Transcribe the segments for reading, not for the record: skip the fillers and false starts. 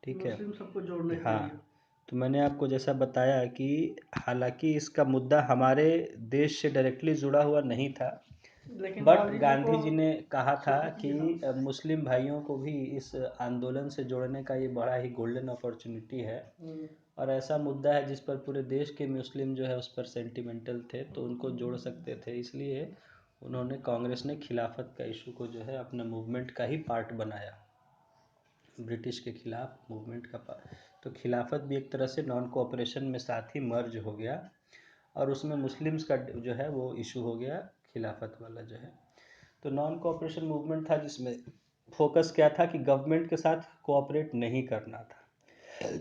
ठीक है। मुस्लिम सबको जोड़ने के हाँ, लिए। तो मैंने आपको जैसा बताया कि हालाँकि इसका मुद्दा हमारे देश से डायरेक्टली जुड़ा हुआ नहीं था, लेकिन बट गांधी जी को गांधी जी ने कहा था कि हाँ। मुस्लिम भाइयों को भी इस आंदोलन से जोड़ने का ये बड़ा ही गोल्डन अपॉर्चुनिटी है। हम्म, और ऐसा मुद्दा है जिस पर पूरे देश के मुस्लिम जो है उस पर सेंटिमेंटल थे, तो उनको जोड़ सकते थे, इसलिए उन्होंने कांग्रेस ने खिलाफत का इशू को जो है अपना मूवमेंट का ही पार्ट बनाया, ब्रिटिश के खिलाफ मूवमेंट का पार्ट। तो खिलाफत भी एक तरह से नॉन कोऑपरेशन में साथ ही मर्ज हो गया, और उसमें मुस्लिम्स का जो है वो इशू हो गया, खिलाफत वाला जो है। तो नॉन कोऑपरेशन मूवमेंट था जिसमें फोकस क्या था कि गवर्नमेंट के साथ कोऑपरेट नहीं करना था।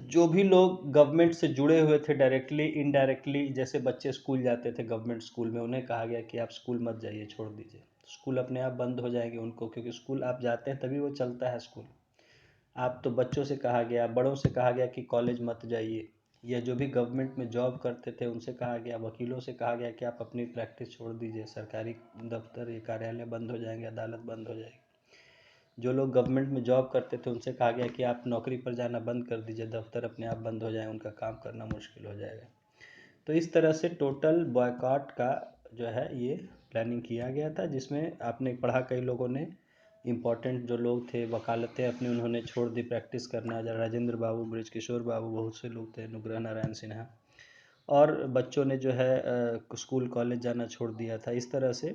जो भी लोग गवर्नमेंट से जुड़े हुए थे डायरेक्टली इनडायरेक्टली, जैसे बच्चे स्कूल जाते थे गवर्नमेंट स्कूल में, उन्हें कहा गया कि आप स्कूल मत जाइए, छोड़ दीजिए, स्कूल अपने आप बंद हो जाएंगे उनको, क्योंकि स्कूल आप जाते हैं तभी वो चलता है स्कूल। आप तो बच्चों से कहा गया, बड़ों से कहा गया कि कॉलेज मत जाइए, या जो भी गवर्नमेंट में जॉब करते थे उनसे कहा गया, वकीलों से कहा गया कि आप अपनी प्रैक्टिस छोड़ दीजिए, सरकारी दफ्तर या कार्यालय बंद हो जाएंगे, अदालत बंद हो जाएगी। जो लोग गवर्नमेंट में जॉब करते थे उनसे कहा गया कि आप नौकरी पर जाना बंद कर दीजिए, दफ्तर अपने आप बंद हो जाए, उनका काम करना मुश्किल हो जाएगा। तो इस तरह से टोटल बॉयकॉट का जो है ये प्लानिंग किया गया था, जिसमें आपने पढ़ा कई लोगों ने, इम्पोर्टेंट जो लोग थे, वकालतें अपनी उन्होंने छोड़ दी प्रैक्टिस करना, राजेंद्र बाबू, ब्रिजकिशोर बाबू, बहुत से लोग थे, अनुग्रह नारायण सिन्हा, और बच्चों ने जो है स्कूल कॉलेज जाना छोड़ दिया था, इस तरह से।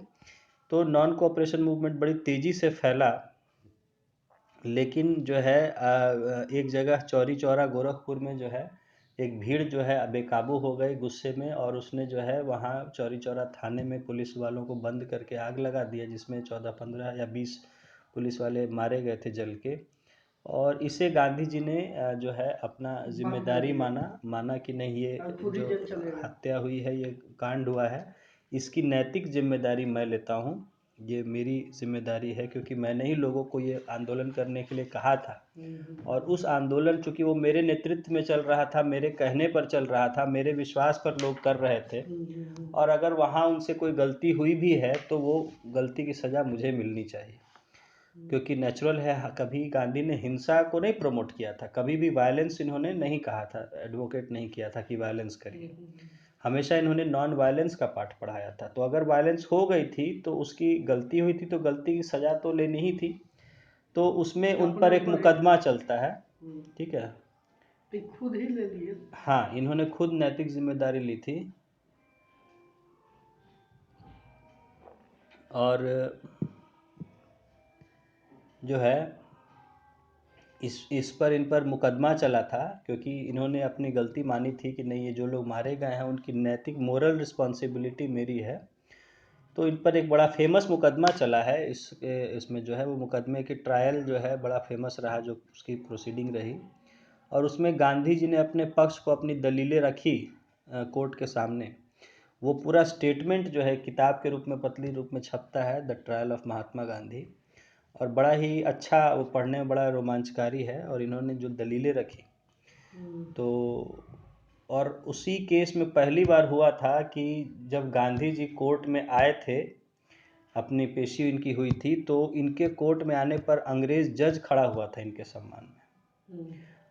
तो नॉन कोऑपरेशन मूवमेंट बड़ी तेज़ी से फैला, लेकिन जो है एक जगह चौरी चौरा गोरखपुर में जो है एक भीड़ जो है बेकाबू हो गई गुस्से में, और उसने जो है वहाँ चौरी चौरा थाने में पुलिस वालों को बंद करके आग लगा दिया, जिसमें 14-15 या 20 पुलिस वाले मारे गए थे जल के। और इसे गांधी जी ने जो है अपना माफ कर जिम्मेदारी दिया। माना माना कि नहीं, अब ये खुद ही जो जेल चलेगा। हत्या हुई है, ये कांड हुआ है, इसकी नैतिक जिम्मेदारी मैं लेता हूँ, ये मेरी जिम्मेदारी है, क्योंकि मैंने ही लोगों को ये आंदोलन करने के लिए कहा था। और उस आंदोलन, चूंकि वो मेरे नेतृत्व में चल रहा था, मेरे कहने पर चल रहा था, मेरे विश्वास पर लोग कर रहे थे, और अगर वहाँ उनसे कोई गलती हुई भी है तो वो गलती की सज़ा मुझे मिलनी चाहिए, क्योंकि नेचुरल है। कभी गांधी ने हिंसा को नहीं प्रमोट किया था, कभी भी वायलेंस इन्होंने नहीं कहा था, एडवोकेट नहीं किया था कि वायलेंस करिए, हमेशा इन्होंने नॉन वायलेंस का पाठ पढ़ाया था। तो अगर वायलेंस हो गई थी तो उसकी गलती हुई थी, तो गलती की सज़ा तो लेनी ही थी, तो उसमें उन अपने पर एक ऊपर ही। मुकदमा चलता है। ठीक है। तो खुद ही ले लिए। हाँ, इन्होंने खुद नैतिक जिम्मेदारी ली थी, और जो है इस पर इन पर मुकदमा चला था, क्योंकि इन्होंने अपनी गलती मानी थी कि नहीं, ये जो लोग मारे गए हैं उनकी नैतिक मोरल रिस्पॉन्सिबिलिटी मेरी है। तो इन पर एक बड़ा फेमस मुकदमा चला है, इसमें जो है वो मुकदमे की ट्रायल जो है बड़ा फेमस रहा, जो उसकी प्रोसीडिंग रही, और उसमें गांधी जी ने अपने पक्ष को, अपनी दलीलें रखी कोर्ट के सामने। वो पूरा स्टेटमेंट जो है किताब के रूप में, पतली रूप में छपता है, the trial of Mahatma Gandhi, और बड़ा ही अच्छा, वो पढ़ने में बड़ा रोमांचकारी है, और इन्होंने जो दलीलें रखी, तो और उसी केस में पहली बार हुआ था कि जब गांधी जी कोर्ट में आए थे, अपनी पेशी इनकी हुई थी, तो इनके कोर्ट में आने पर अंग्रेज़ जज खड़ा हुआ था इनके सम्मान में,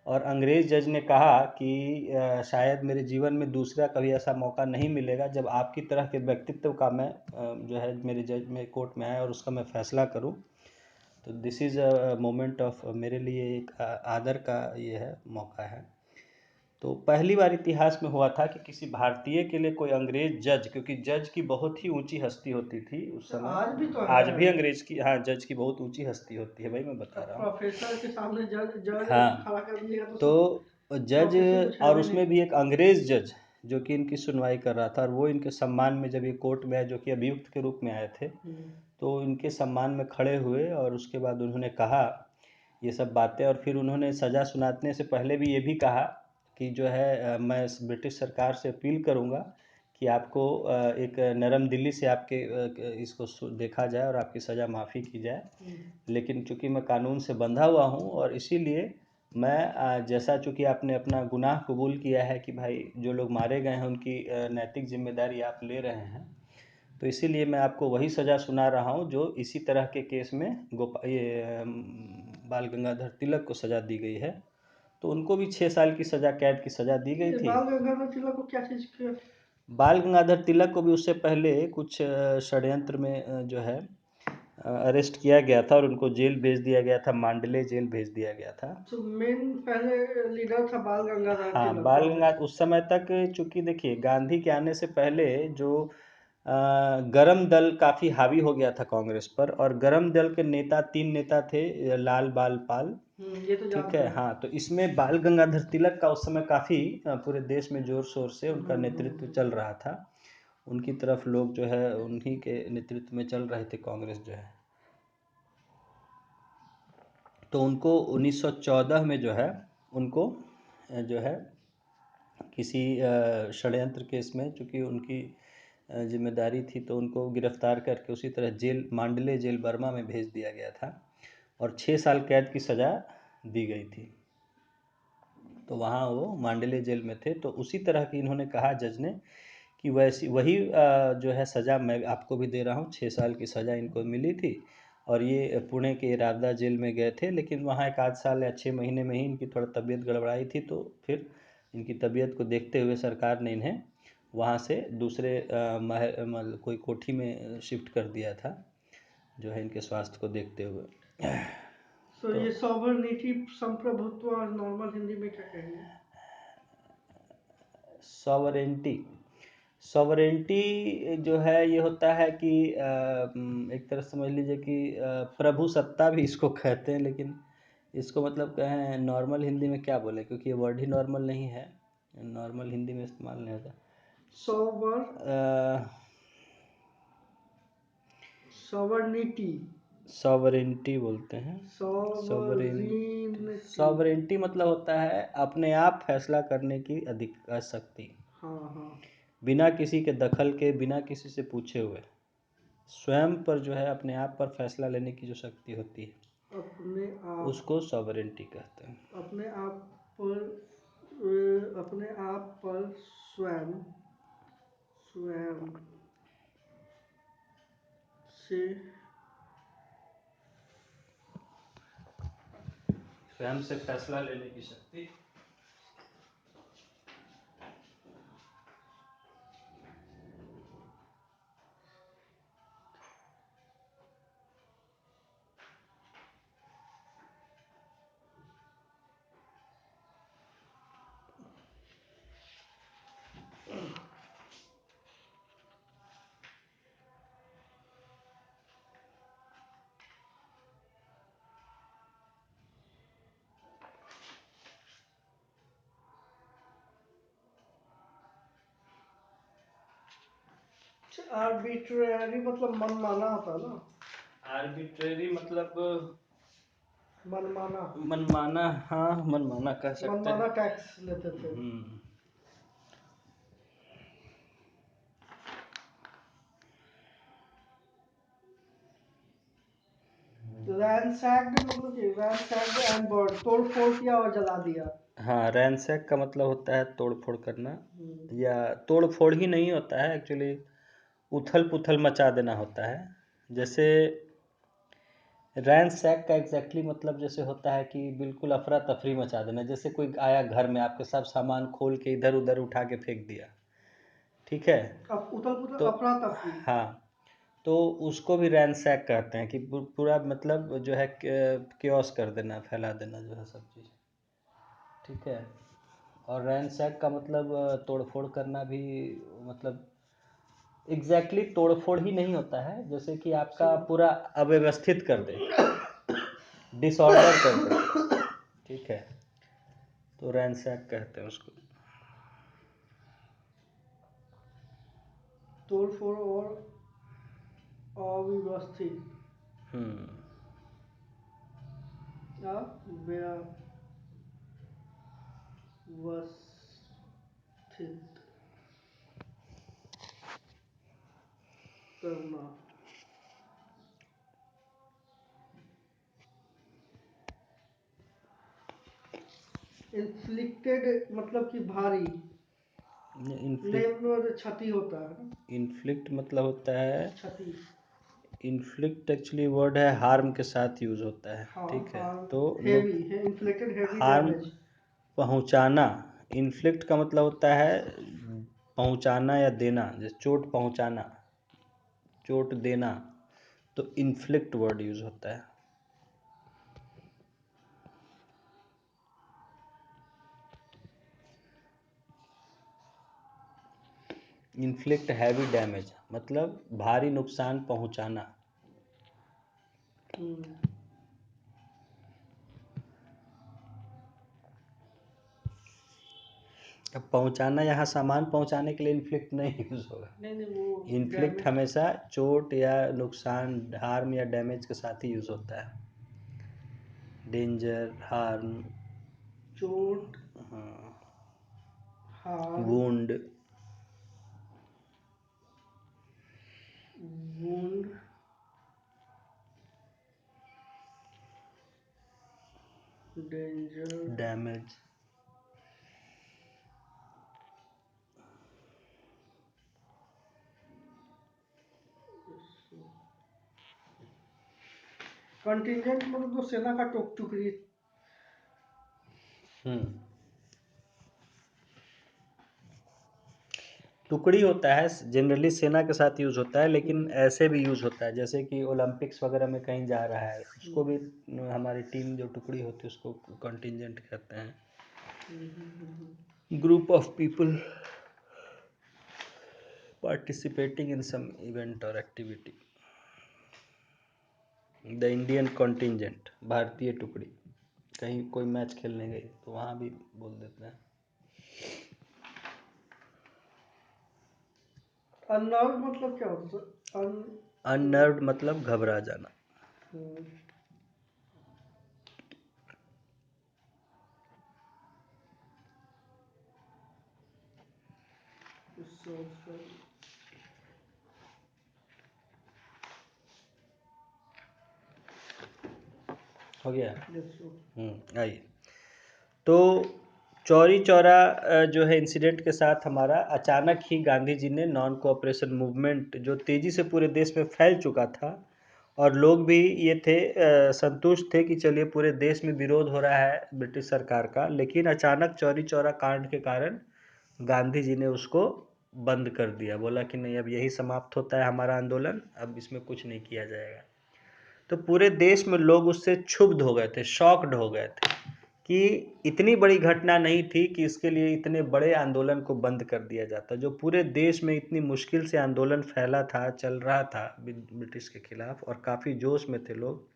और अंग्रेज़ जज ने कहा कि शायद मेरे जीवन में दूसरा कभी ऐसा मौका नहीं मिलेगा जब आपकी तरह के व्यक्तित्व का मैं जो है मेरे जज में कोर्ट में आए और उसका मैं फैसला करूं। तो this is a moment of, मेरे लिए एक आदर का ये है, मौका है। तो पहली बार इतिहास में हुआ था कि किसी भारतीय के लिए कोई अंग्रेज जज, क्योंकि जज की बहुत ही ऊंची हस्ती होती थी उस समय, आज भी तो आज है। भी अंग्रेज की, हाँ, जज की बहुत ऊंची हस्ती होती है, भाई मैं बता अब रहा हूँ। प्रोफेसर के सामने जज जज हाँ, खड़ा कर दिएगा तो सब तो जज, प्रोफेशन कुछ है और भी उसमें नहीं। भी एक अंग्रेज जज जो कि इनकी सुनवाई कर रहा था, और वो इनके सम्मान में जब ये कोर्ट में आए, जो कि अभियुक्त के रूप में आए थे, तो इनके सम्मान में खड़े हुए, और उसके बाद उन्होंने कहा ये सब बातें, और फिर उन्होंने सज़ा सुनाने से पहले भी ये भी कहा कि जो है मैं ब्रिटिश सरकार से अपील करूंगा कि आपको एक नरम दिल्ली से आपके इसको देखा जाए और आपकी सज़ा माफ़ी की जाए, लेकिन चूंकि मैं कानून से बंधा हुआ हूँ, और इसीलिए मैं जैसा, चूंकि आपने अपना गुनाह कबूल किया है कि भाई जो लोग मारे गए हैं उनकी नैतिक जिम्मेदारी आप ले रहे हैं, तो इसीलिए मैं आपको वही सज़ा सुना रहा हूँ जो इसी तरह के केस में बाल गंगाधर तिलक को सज़ा दी गई है। तो उनको भी 6 साल की सज़ा, कैद की सज़ा दी गई थी। बाल गंगाधर तिलक को क्या चीज़ के? बाल गंगाधर तिलक को भी उससे पहले कुछ षड्यंत्र में जो है अरेस्ट किया गया था और उनको जेल भेज दिया गया था, मांडले जेल भेज दिया गया था। तो मेन पहले लीडर था बाल गंगाधर हाँ, तिलक बाल कांग्रेस। गंगाधर उस समय तक, चूंकि देखिए गांधी के आने से पहले जो गरम दल काफ़ी हावी हो गया था कांग्रेस पर, और गरम दल के नेता 3 नेता थे, लाल बाल पाल, ये तो ठीक जानते है। हैं। हाँ, तो इसमें बाल गंगाधर तिलक का उस समय काफ़ी पूरे देश में जोर शोर से उनका नेतृत्व चल रहा था। उनकी तरफ लोग जो है उन्हीं के नेतृत्व में चल रहे थे कांग्रेस जो है। तो उनको 1914 में जो है उनको जो है किसी षड्यंत्र केस में, चूँकि उनकी जिम्मेदारी थी, तो उनको गिरफ्तार करके उसी तरह जेल, मांडले जेल बर्मा में भेज दिया गया था और 6 साल कैद की सज़ा दी गई थी। तो वहाँ वो मांडले जेल में थे। तो उसी तरह की इन्होंने कहा जज ने कि वैसी वही जो है सज़ा मैं आपको भी दे रहा हूँ। 6 साल की सज़ा इनको मिली थी और ये पुणे के रावदा जेल में गए थे, लेकिन वहाँ एक आध साल या 6 महीने में ही इनकी थोड़ा तबीयत गड़बड़ाई थी। तो फिर इनकी तबीयत को देखते हुए सरकार ने इन्हें वहाँ से दूसरे मतलब कोई कोठी में शिफ्ट कर दिया था, जो है इनके स्वास्थ्य को देखते हुए। तो ये सॉवरेनिटी, संप्रभुत्व और नॉर्मल हिंदी में क्या कहेंगे? सॉवरेंटी, सॉवरेंटी जो है ये होता है कि एक तरह समझ लीजिए कि प्रभु सत्ता भी इसको कहते हैं, लेकिन इसको मतलब कहें नॉर्मल हिंदी में क्या बोले, क्योंकि ये वर्ड ही नॉर्मल नहीं है, नॉर्मल हिंदी में इस्तेमाल नहीं होता। सॉवरेनिटी, सॉवरेंटी बोलते हैं। सॉवरेंटी मतलब होता है अपने आप फैसला करने की अधिकार शक्ति। हाँ। बिना किसी के दखल के, बिना किसी से पूछे हुए स्वयं पर जो है अपने आप पर फैसला लेने की जो शक्ति होती है, उसको सॉवरेंटी कहते हैं। अपने आप पर स्वयं से स्वयं से फैसला लेने की शक्ति। आर्बिट्रेरी मतलब मनमाना होता है ना? आर्बिट्रेरी मतलब मनमाना। मनमाना, हाँ मनमाना कह सकते हैं। मनमाना टैक्स लेते थे। रैंसैक्ड मतलब कि रैंसैक्ड एंड बर्न, तोड़ फोड़ किया और जला दिया। हाँ, रैंसैक का मतलब होता है तोड़ फोड़ करना, या तोड़ फोड़ ही नहीं होता है एक्चुअली, उथल पुथल मचा देना होता है। जैसे रैंसैक का एग्जैक्टली मतलब जैसे होता है कि बिल्कुल अफरा तफरी मचा देना। जैसे कोई आया घर में, आपके सब सामान खोल के इधर उधर उठा के फेंक दिया, ठीक है, उथल पुथल, तो अफरा तफरी। हाँ, तो उसको भी रैंसैक कहते हैं कि पूरा मतलब जो है क्योस कर देना, फैला देना जो है सब चीज़, ठीक है। और रैंसैक का मतलब तोड़फोड़ करना भी, मतलब एग्जैक्टली तोड़फोड़ ही नहीं होता है, जैसे कि आपका पूरा अव्यवस्थित कर दे, डिसऑर्डर कर दे, ठीक है, तो रैंसैक कहते हैं उसको। तोड़फोड़ और अव्यवस्थित, अव्यवस्थित करना। इन्फ्लिक्टेड मतलब कि भारी, क्षति होता है। इन्फ्लिक्ट मतलब होता है क्षति। इन्फ्लिक्ट एक्चुअली वर्ड है हार्म के साथ यूज होता है, ठीक है। तो हेवी है, इन्फ्लिक्टेड हेवी हार्म, डैमेज। पहुंचाना, इन्फ्लिक्ट का मतलब होता है पहुंचाना या देना, जैसे चोट पहुंचाना, चोट देना, तो इन्फ्लिक्ट वर्ड यूज होता है। इन्फ्लिक्ट हैवी डैमेज मतलब भारी नुकसान पहुंचाना। अब पहुंचाना यहाँ सामान पहुंचाने के लिए इन्फ्लिक्ट नहीं यूज होगा। नहीं वो इन्फ्लिक्ट हमेशा चोट या नुकसान, हार्म या डैमेज के साथ ही यूज होता है। डेंजर, हार्म, चोट, harm, wound, danger, damage. Contingent मतलब तो सेना का टुकड़ी। टुकड़ी होता है, जनरली सेना के साथ यूज होता है, लेकिन ऐसे भी यूज होता है जैसे कि ओलंपिक्स वगैरह में कहीं जा रहा है, उसको भी हमारी टीम जो टुकड़ी होती है उसको कंटिजेंट कहते हैं। Group of people participating in some event or activity। The Indian contingent, भारतीय टुकड़ी, कहीं कोई मैच खेलने गई तो वहाँ भी बोल देते हैं। अननर्व्ड मतलब क्या होता है? अननर्व्ड मतलब घबरा जाना। हो गया। आइए, तो चौरी चौरा जो है इंसिडेंट के साथ हमारा अचानक ही गांधी जी ने नॉन कोऑपरेशन मूवमेंट जो तेज़ी से पूरे देश में फैल चुका था और लोग भी ये थे संतुष्ट थे कि चलिए पूरे देश में विरोध हो रहा है ब्रिटिश सरकार का, लेकिन अचानक चौरी चौरा कांड के कारण गांधी जी ने उसको बंद कर दिया। बोला कि नहीं, अब यही समाप्त होता है हमारा आंदोलन, अब इसमें कुछ नहीं किया जाएगा। तो पूरे देश में लोग उससे क्षुब्ध हो गए थे, शॉक्ड हो गए थे कि इतनी बड़ी घटना नहीं थी कि इसके लिए इतने बड़े आंदोलन को बंद कर दिया जाता। जो पूरे देश में इतनी मुश्किल से आंदोलन फैला था, चल रहा था ब्रिटिश के खिलाफ, और काफ़ी जोश में थे लोग।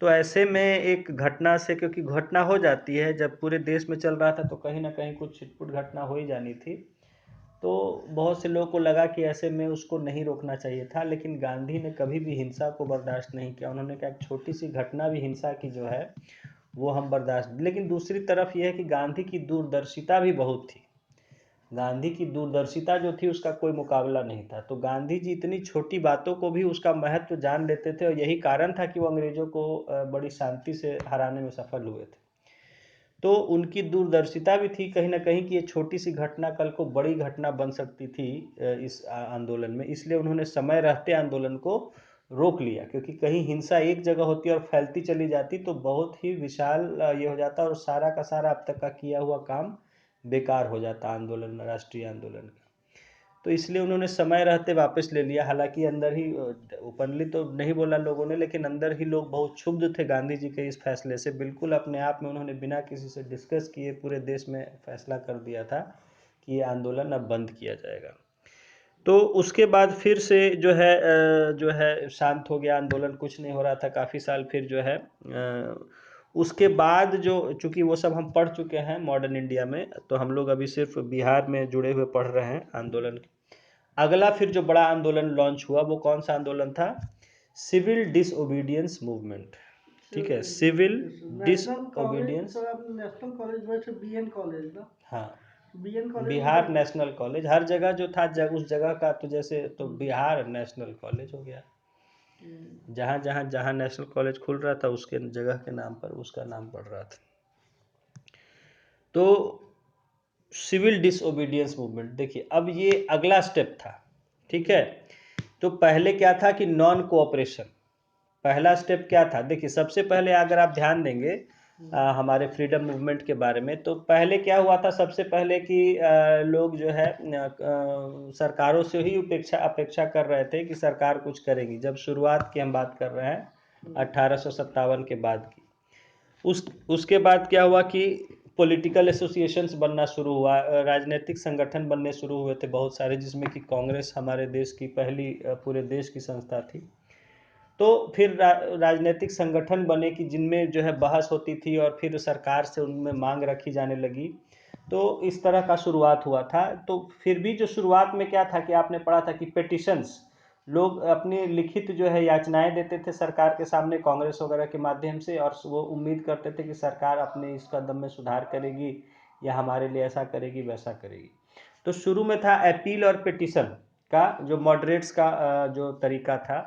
तो ऐसे में एक घटना से, क्योंकि घटना हो जाती है, जब पूरे देश में चल रहा था तो कहीं ना कहीं कुछ छिटपुट घटना हो ही जानी थी। तो बहुत से लोगों को लगा कि ऐसे में उसको नहीं रोकना चाहिए था, लेकिन गांधी ने कभी भी हिंसा को बर्दाश्त नहीं किया। उन्होंने कहा एक छोटी सी घटना भी हिंसा की जो है वो हम बर्दाश्त। लेकिन दूसरी तरफ यह है कि गांधी की दूरदर्शिता भी बहुत थी। गांधी की दूरदर्शिता जो थी उसका कोई मुकाबला नहीं था। तो गांधी जी इतनी छोटी बातों को भी उसका महत्व जान लेते थे, और यही कारण था कि वो अंग्रेजों को बड़ी शांति से हराने में सफल हुए थे। तो उनकी दूरदर्शिता भी थी कहीं ना कहीं कि ये छोटी सी घटना कल को बड़ी घटना बन सकती थी इस आंदोलन में। इसलिए उन्होंने समय रहते आंदोलन को रोक लिया, क्योंकि कहीं हिंसा एक जगह होती और फैलती चली जाती तो बहुत ही विशाल ये हो जाता, और सारा का सारा अब तक का किया हुआ काम बेकार हो जाता आंदोलन, राष्ट्रीय आंदोलन का। तो इसलिए उन्होंने समय रहते वापस ले लिया। हालांकि अंदर ही ओपनली तो नहीं बोला लोगों ने, लेकिन अंदर ही लोग बहुत क्षुब्ध थे गांधी जी के इस फैसले से। बिल्कुल अपने आप में उन्होंने बिना किसी से डिस्कस किए पूरे देश में फैसला कर दिया था कि ये आंदोलन अब बंद किया जाएगा। तो उसके बाद फिर से जो है शांत हो गया आंदोलन, कुछ नहीं हो रहा था काफ़ी साल। फिर जो है उसके बाद जो, चूँकि वो सब हम पढ़ चुके हैं मॉडर्न इंडिया में, तो हम लोग अभी सिर्फ बिहार में जुड़े हुए पढ़ रहे हैं आंदोलन। अगला फिर जो बड़ा आंदोलन लॉन्च हुआ वो कौन सा आंदोलन था? Civil disobedience movement. ठीक है, civil disobedience. National college BN college ना? हाँ, BN college Bihar national college. हर जगह जो था उस जगह का, तो जैसे तो बिहार नेशनल कॉलेज हो गया। जहाँ नेशनल कॉलेज खुल रहा था उसके जगह के नाम पर उसका नाम पड़ रहा था। तो सिविल डिसओबीडियंस मूवमेंट, देखिए अब ये अगला स्टेप था। ठीक है, तो पहले क्या था कि नॉन कोऑपरेशन। पहला स्टेप क्या था? देखिए सबसे पहले अगर आप ध्यान देंगे हमारे फ्रीडम मूवमेंट के बारे में। तो पहले क्या हुआ था, सबसे पहले कि लोग जो है सरकारों से ही अपेक्षा अपेक्षा कर रहे थे कि सरकार कुछ करेगी। जब शुरुआत की हम बात कर रहे हैं 1857 के बाद की, उसके बाद क्या हुआ कि पॉलिटिकल एसोसिएशंस बनना शुरू हुआ, राजनीतिक संगठन बनने शुरू हुए थे बहुत सारे, जिसमें कि कांग्रेस हमारे देश की पहली पूरे देश की संस्था थी। तो फिर राजनीतिक संगठन बने कि जिनमें जो है बहस होती थी और फिर सरकार से उनमें मांग रखी जाने लगी। तो इस तरह का शुरुआत हुआ था। तो फिर भी जो शुरुआत में क्या था कि आपने पढ़ा था कि पेटिशंस, लोग अपनी लिखित जो है याचनाएं देते थे सरकार के सामने कांग्रेस वगैरह के माध्यम से, और वो उम्मीद करते थे कि सरकार अपने इस कदम में सुधार करेगी या हमारे लिए ऐसा करेगी वैसा करेगी। तो शुरू में था अपील और पिटीशन का, जो मॉडरेट्स का जो तरीका था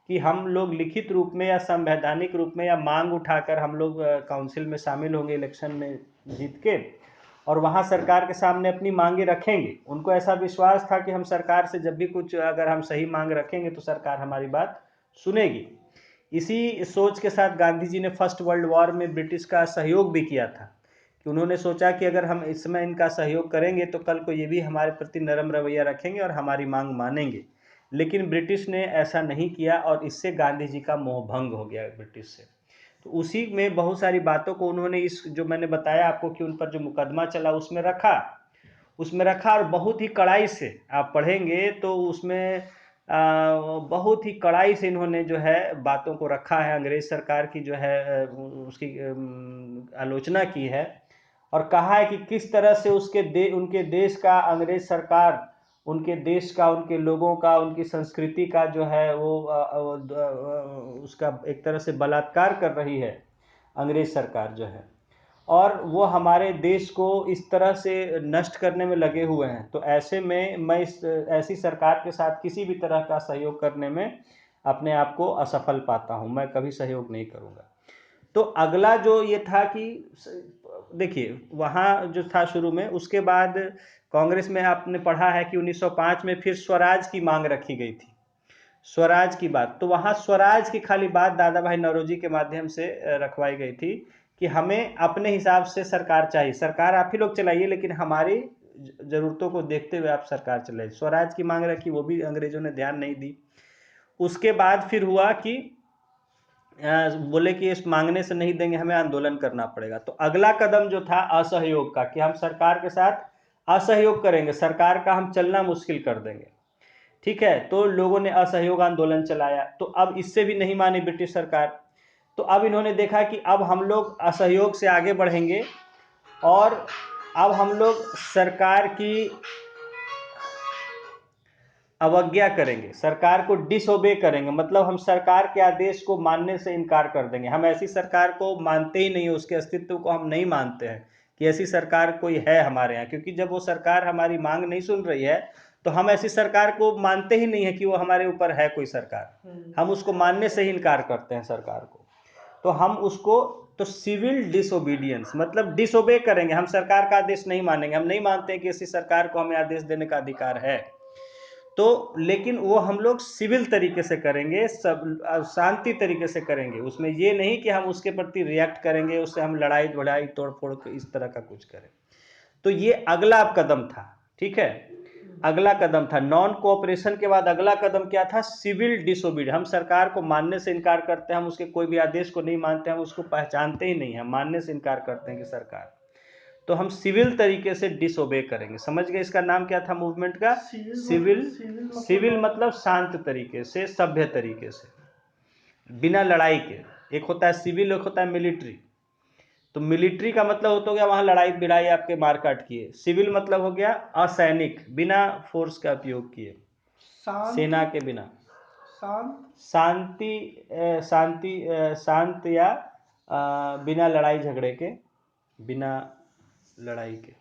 कि हम लोग लिखित रूप में या संवैधानिक रूप में या मांग उठाकर हम लोग काउंसिल में शामिल होंगे इलेक्शन में जीत के, और वहाँ सरकार के सामने अपनी मांगे रखेंगे। उनको ऐसा विश्वास था कि हम सरकार से जब भी कुछ अगर हम सही मांग रखेंगे तो सरकार हमारी बात सुनेगी। इसी सोच के साथ गांधी जी ने फर्स्ट वर्ल्ड वॉर में ब्रिटिश का सहयोग भी किया था, कि उन्होंने सोचा कि अगर हम इसमें इनका सहयोग करेंगे तो कल को ये भी हमारे प्रति नरम रवैया रखेंगे और हमारी मांग मानेंगे। लेकिन ब्रिटिश ने ऐसा नहीं किया और इससे गांधी जी का मोह भंग हो गया ब्रिटिश से। तो उसी में बहुत सारी बातों को उन्होंने, इस जो मैंने बताया आपको कि उन पर जो मुकदमा चला उसमें रखा और बहुत ही कड़ाई से आप पढ़ेंगे तो उसमें बहुत ही कड़ाई से इन्होंने जो है बातों को रखा है। अंग्रेज सरकार की जो है उसकी आलोचना की है और कहा है कि किस तरह से उनके देश का अंग्रेज सरकार, उनके देश का, उनके लोगों का, उनकी संस्कृति का जो है वो उसका एक तरह से बलात्कार कर रही है अंग्रेज सरकार जो है, और वो हमारे देश को इस तरह से नष्ट करने में लगे हुए हैं। तो ऐसे में मैं ऐसी सरकार के साथ किसी भी तरह का सहयोग करने में अपने आप को असफल पाता हूँ, मैं कभी सहयोग नहीं करूँगा। तो अगला जो ये था कि देखिए वहाँ जो था शुरू में, उसके बाद कांग्रेस में आपने पढ़ा है कि 1905 में फिर स्वराज की मांग रखी गई थी, स्वराज की बात। तो वहाँ स्वराज की खाली बात दादा भाई नौरोजी के माध्यम से रखवाई गई थी कि हमें अपने हिसाब से सरकार चाहिए, सरकार आप ही लोग चलाइए लेकिन हमारी जरूरतों को देखते हुए आप सरकार चलाइए। स्वराज की मांग रखी, वो भी अंग्रेजों ने ध्यान नहीं दी। उसके बाद फिर हुआ कि बोले कि इस मांगने से नहीं देंगे, हमें आंदोलन करना पड़ेगा। तो अगला कदम जो था असहयोग का, कि हम सरकार के साथ असहयोग करेंगे, सरकार का हम चलना मुश्किल कर देंगे। ठीक है, तो लोगों ने असहयोग आंदोलन चलाया। तो अब इससे भी नहीं मानी ब्रिटिश सरकार। तो अब इन्होंने देखा कि अब हम लोग असहयोग से आगे बढ़ेंगे और अब हम लोग सरकार की अवज्ञा करेंगे, सरकार को डिसओबे करेंगे, मतलब हम सरकार के आदेश को मानने से इनकार कर देंगे। हम ऐसी सरकार को मानते ही नहीं, उसके अस्तित्व को हम नहीं मानते हैं कि ऐसी सरकार कोई है हमारे यहाँ, क्योंकि जब वो सरकार हमारी मांग नहीं सुन रही है तो हम ऐसी सरकार को मानते ही नहीं है कि वो हमारे ऊपर है कोई सरकार। हम उसको मानने से ही इनकार करते हैं सरकार को। तो हम उसको, तो सिविल डिसोबीडियंस मतलब डिसोबे करेंगे, हम सरकार का आदेश नहीं मानेंगे, हम नहीं मानते हैं कि ऐसी सरकार को हमें आदेश देने का अधिकार है। तो लेकिन वो हम लोग सिविल तरीके से करेंगे, सब शांति तरीके से करेंगे, उसमें ये नहीं कि हम उसके प्रति रिएक्ट करेंगे, उससे हम लड़ाई बढ़ाई तोड़ फोड़ इस तरह का कुछ करें। तो ये अगला कदम था। ठीक है, अगला कदम था नॉन कोऑपरेशन के बाद अगला कदम क्या था, सिविल डिसोबीडियंस। हम सरकार को मानने से इनकार करते हैं, हम उसके कोई भी आदेश को नहीं मानते, हम उसको पहचानते ही नहीं है, मानने से इनकार करते हैं कि सरकार, तो हम सिविल तरीके से डिसोबे करेंगे। समझ गए इसका नाम क्या था मूवमेंट का, सिविल। सिविल मतलब शांत तरीके से, सभ्य तरीके से, बिना लड़ाई के। एक होता है सिविल, एक होता है मिलिट्री। तो मिलिट्री का मतलब होता हो गया वहां लड़ाई भिड़ाई आपके मारकाट किए, सिविल मतलब हो गया असैनिक, बिना फोर्स का उपयोग किए, सेना के बिना, शांति शांति शांत या बिना लड़ाई झगड़े के, बिना लड़ाई के।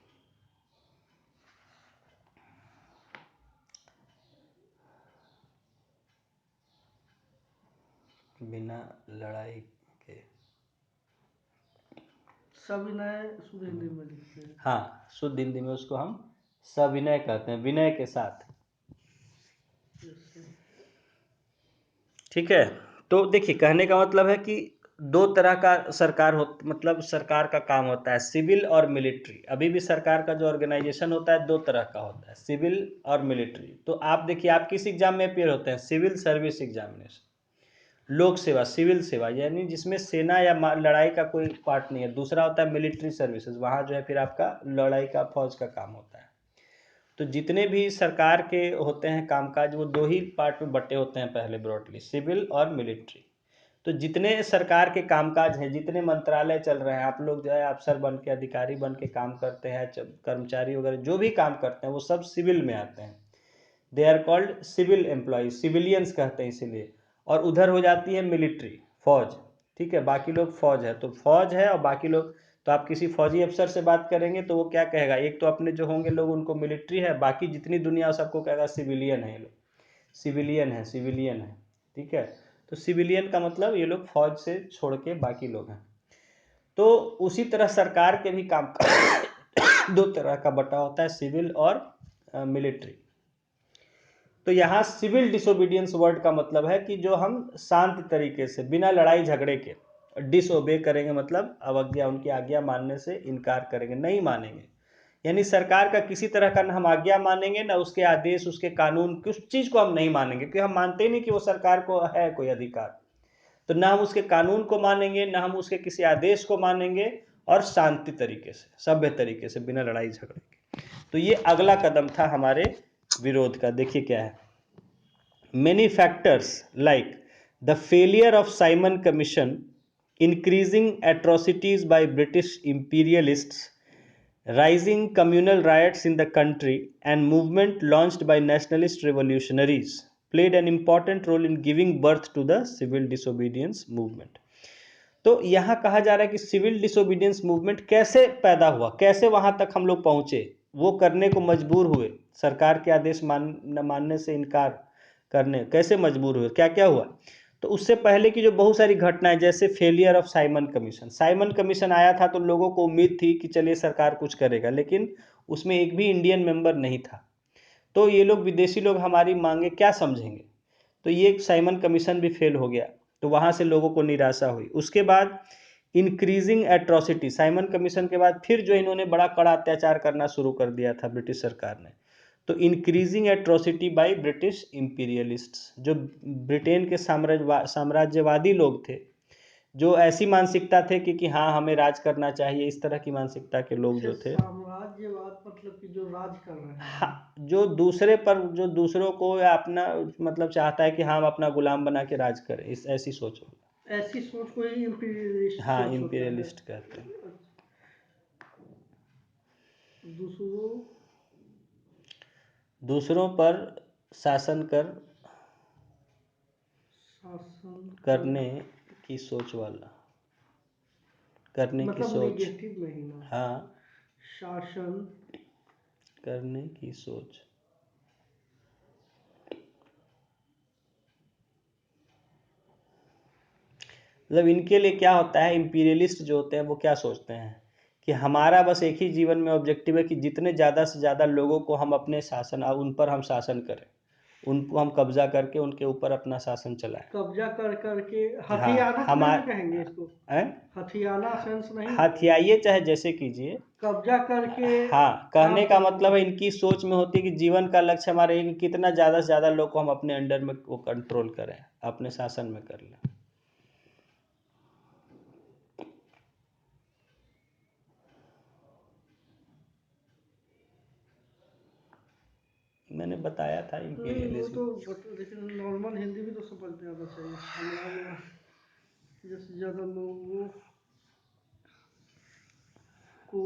बिना लड़ाई के, सविनय शुद्ध हिंदी में लिखते हैं। हाँ, शुद्ध हिंदी में उसको हम सविनय कहते हैं, विनय के साथ। ठीक है, तो देखिए कहने का मतलब है कि दो तरह का सरकार हो, मतलब सरकार का काम होता है, सिविल और मिलिट्री। अभी भी सरकार का जो ऑर्गेनाइजेशन होता है दो तरह का होता है, सिविल और मिलिट्री। तो आप देखिए, आप किस एग्जाम में अपेयर होते हैं? सिविल सर्विस एग्जामिनेशन, लोक सेवा, सिविल सेवा, यानी जिसमें सेना या लड़ाई का कोई पार्ट नहीं है। दूसरा होता है मिलिट्री सर्विसेज, वहाँ जो है फिर आपका लड़ाई का, फौज का काम होता है। तो जितने भी सरकार के होते हैं कामकाज, वो दो ही पार्ट में बटे होते हैं पहले ब्रॉडली, सिविल और मिलिट्री। तो जितने सरकार के कामकाज हैं, जितने मंत्रालय चल रहे हैं, आप लोग जो है अफसर बन के, अधिकारी बन के काम करते हैं, कर्मचारी वगैरह जो भी काम करते हैं, वो सब सिविल में आते हैं। They are called civil employees, civilians कहते हैं इसीलिए। और उधर हो जाती है मिलिट्री, फौज। ठीक है, बाकी लोग फौज है, तो फौज है और बाकी लोग। तो आप किसी फौजी अफसर से बात करेंगे तो वो क्या कहेगा? एक तो अपने जो होंगे लोग उनको मिलिट्री है, बाकी जितनी दुनिया सबको कहेगा सिविलियन है ये लोग, सिविलियन है, सिविलियन है। ठीक है, तो सिविलियन का मतलब ये लोग फौज से छोड़ के बाकी लोग हैं। तो उसी तरह सरकार के भी काम दो तरह का बटा होता है, सिविल और मिलिट्री। तो यहाँ सिविल डिसोबीडियंस वर्ड का मतलब है कि जो हम शांत तरीके से, बिना लड़ाई झगड़े के डिसओबे करेंगे, मतलब अवज्ञा, उनकी आज्ञा मानने से इनकार करेंगे, नहीं मानेंगे। यानी सरकार का किसी तरह का ना हम आज्ञा मानेंगे, ना उसके आदेश, उसके कानून, किस चीज़ को हम नहीं मानेंगे, क्योंकि हम मानते ही नहीं कि वो सरकार को है कोई अधिकार। तो ना हम उसके कानून को मानेंगे, ना हम उसके किसी आदेश को मानेंगे, और शांति तरीके से, सभ्य तरीके से, बिना लड़ाई झगड़े के। तो ये अगला कदम था हमारे विरोध का। देखिए क्या है, many factors like the failure of Simon Commission, increasing atrocities by British imperialists, rising communal riots in the country, and movement launched by nationalist revolutionaries played an important role in giving birth to the civil disobedience movement. तो यहाँ कहा जा रहा है कि civil disobedience movement कैसे पैदा हुआ, कैसे वहाँ तक हम लोग पहुँचे, वो करने को मजबूर हुए, सरकार के आदेश मानने से इनकार करने कैसे मजबूर हुए, क्या क्या हुआ। तो उससे पहले की जो बहुत सारी घटनाएं, जैसे failure of Simon commission. Simon commission आया था तो लोगों को उम्मीद थी कि चलिए सरकार कुछ करेगा, लेकिन उसमें एक भी इंडियन मेंबर नहीं था। तो ये लोग, विदेशी लोग, हमारी मांगे क्या समझेंगे। तो ये साइमन कमीशन भी फेल हो गया, तो वहाँ से लोगों को निराशा हुई। उसके बाद इंक्रीजिंग एट्रोसिटी, साइमन कमीशन के बाद फिर जो इन्होंने बड़ा कड़ा अत्याचार करना शुरू कर दिया था ब्रिटिश सरकार ने। तो इंक्रीजिंग एट्रोसिटी बाय ब्रिटिश इंपीरियलिस्ट्स, जो ब्रिटेन के साम्राज्यवादी लोग थे, जो ऐसी मानसिकता थे कि हाँ हमें राज करना चाहिए, इस तरह की मानसिकता के लोग जो थे। साम्राज्यवाद मतलब कि जो राज कर रहे हैं, हाँ, जो दूसरे पर, जो दूसरों को या अपना मतलब चाहता है कि हम अपना गुलाम बना के राज करें, इस ऐसी सोच हो। ऐसी सोच को ही इंपीरियलिस्ट हाँ, सोच होता है। इंपीरियलिस्ट कहते हैं। दूसरों दूसरों पर शासन शासन करने की सोच वाला, करने की मतलब सोच। नेगेटिव में ही ना, हाँ, शासन करने की सोच। मतलब इनके लिए क्या होता है, इंपीरियलिस्ट जो होते हैं वो क्या सोचते हैं कि हमारा बस एक ही जीवन में ऑब्जेक्टिव है कि जितने ज़्यादा से ज़्यादा लोगों को हम अपने शासन, उन पर हम शासन करें, उनको हम कब्जा करके उनके ऊपर अपना शासन चलाएं। कब्जा कर करके हाँ, हथियाना थोड़ी ना कहेंगे इसको, हैं? हथियाना सेंस नहीं, हथियाइए चाहे जैसे कीजिए। कब्जा करके हाँ, कहने काम का करना। मतलब है इनकी सोच में होती है कि जीवन का लक्ष्य हमारा ये कि कितना ज़्यादा से ज़्यादा लोग को हम अपने अंडर में वो कंट्रोल करें, अपने शासन में कर लें। मैंने बताया था वो इंपीरियलिज्म। तो लेकिन नॉर्मल हिंदी भी तो समझ में आना चाहिए। साम्राज्यवाद जैसे ज़्यादा लोगों को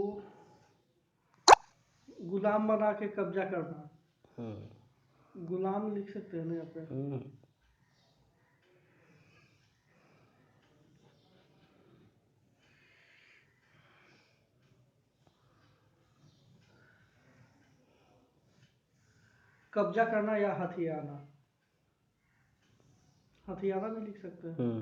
गुलाम बना के कब्जा करना, गुलाम लिख सकते हैं ना यहाँ पे। कब्जा करना या हथियाना, हथियाना भी लिख सकते हैं।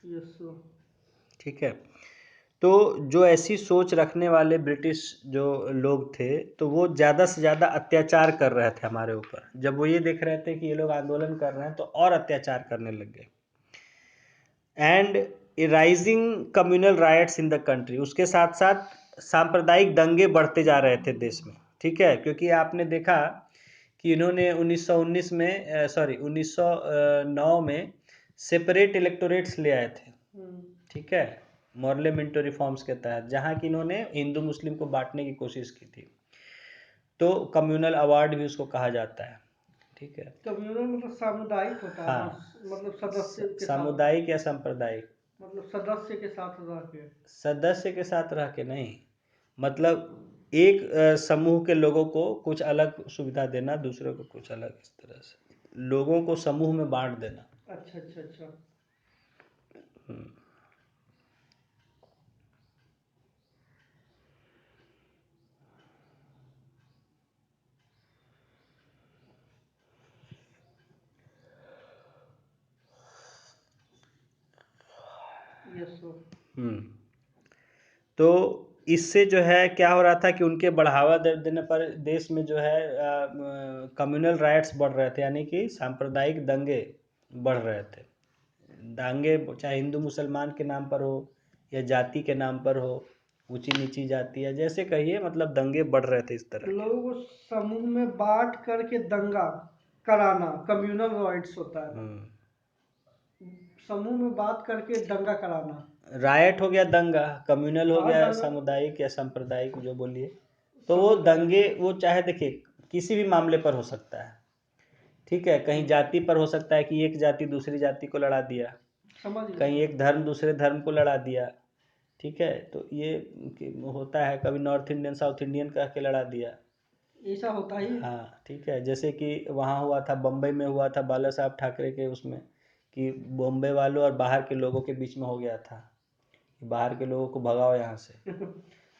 Yes sir. ठीक है, तो जो ऐसी सोच रखने वाले ब्रिटिश जो लोग थे, तो वो ज़्यादा से ज़्यादा अत्याचार कर रहे थे हमारे ऊपर। जब वो ये देख रहे थे कि ये लोग आंदोलन कर रहे हैं तो और अत्याचार करने लग गए। And rising communal riots in the country, उसके साथ साथ सांप्रदायिक दंगे बढ़ते जा रहे थे देश में। ठीक है, क्योंकि आपने देखा कि इन्होंने 1919 में 1909 में सेपरेट इलेक्टोरेट्स ले आए थे। ठीक है, मॉर्ले मिंटो रिफॉर्म्स के तहत, जहाँ की इन्होंने हिंदू मुस्लिम को बांटने की कोशिश की थी। तो कम्युनल अवार्ड भी उसको कहा जाता है। ठीक है, कम्युनल मतलब सामुदायिक होता है ना, हाँ, मतलब सदस्य के साथ, सामुदायिक या सांप्रदायिक, मतलब सदस्य के साथ रह के। सदस्य के साथ रह के नहीं, मतलब एक समूह के लोगों को कुछ अलग सुविधा देना, दूसरे को कुछ अलग, इस तरह से लोगों को समूह में बांट देना। अच्छा अच्छा अच्छा। हम्म, यस सर। हम्म। तो इससे जो है क्या हो रहा था कि उनके बढ़ावा देने पर देश में जो है कम्युनल राइट्स बढ़ रहे थे, यानी कि सांप्रदायिक दंगे बढ़ रहे थे। दंगे चाहे हिंदू मुसलमान के नाम पर हो या जाति के नाम पर हो, ऊंची नीची जाति या जैसे कहिए, मतलब दंगे बढ़ रहे थे इस तरह के। लोगों को समूह में बांट करके दंगा कराना कम्युनल राइट्स होता है। समूह में बात करके दंगा कराना, रायट हो गया दंगा, कम्युनल हो हाँ गया दंगा, सामुदायिक या सांप्रदायिक जो बोलिए। तो वो सामुदायिक। दंगे, वो चाहे देखिए किसी भी मामले पर हो सकता है। ठीक है, कहीं जाति पर हो सकता है कि एक जाति दूसरी जाति को लड़ा दिया, समझ गए कहीं सर। एक धर्म दूसरे धर्म को लड़ा दिया। ठीक है, तो ये होता है, कभी नॉर्थ इंडियन साउथ इंडियन कह के लड़ा दिया। ऐसा होता ही। हाँ, ठीक है, जैसे कि वहाँ हुआ था, बम्बई में हुआ था बाला साहब ठाकरे के उसमें, कि बॉम्बे वालों और बाहर के लोगों के बीच में हो गया था कि बाहर के लोगों को भगाओ यहाँ से।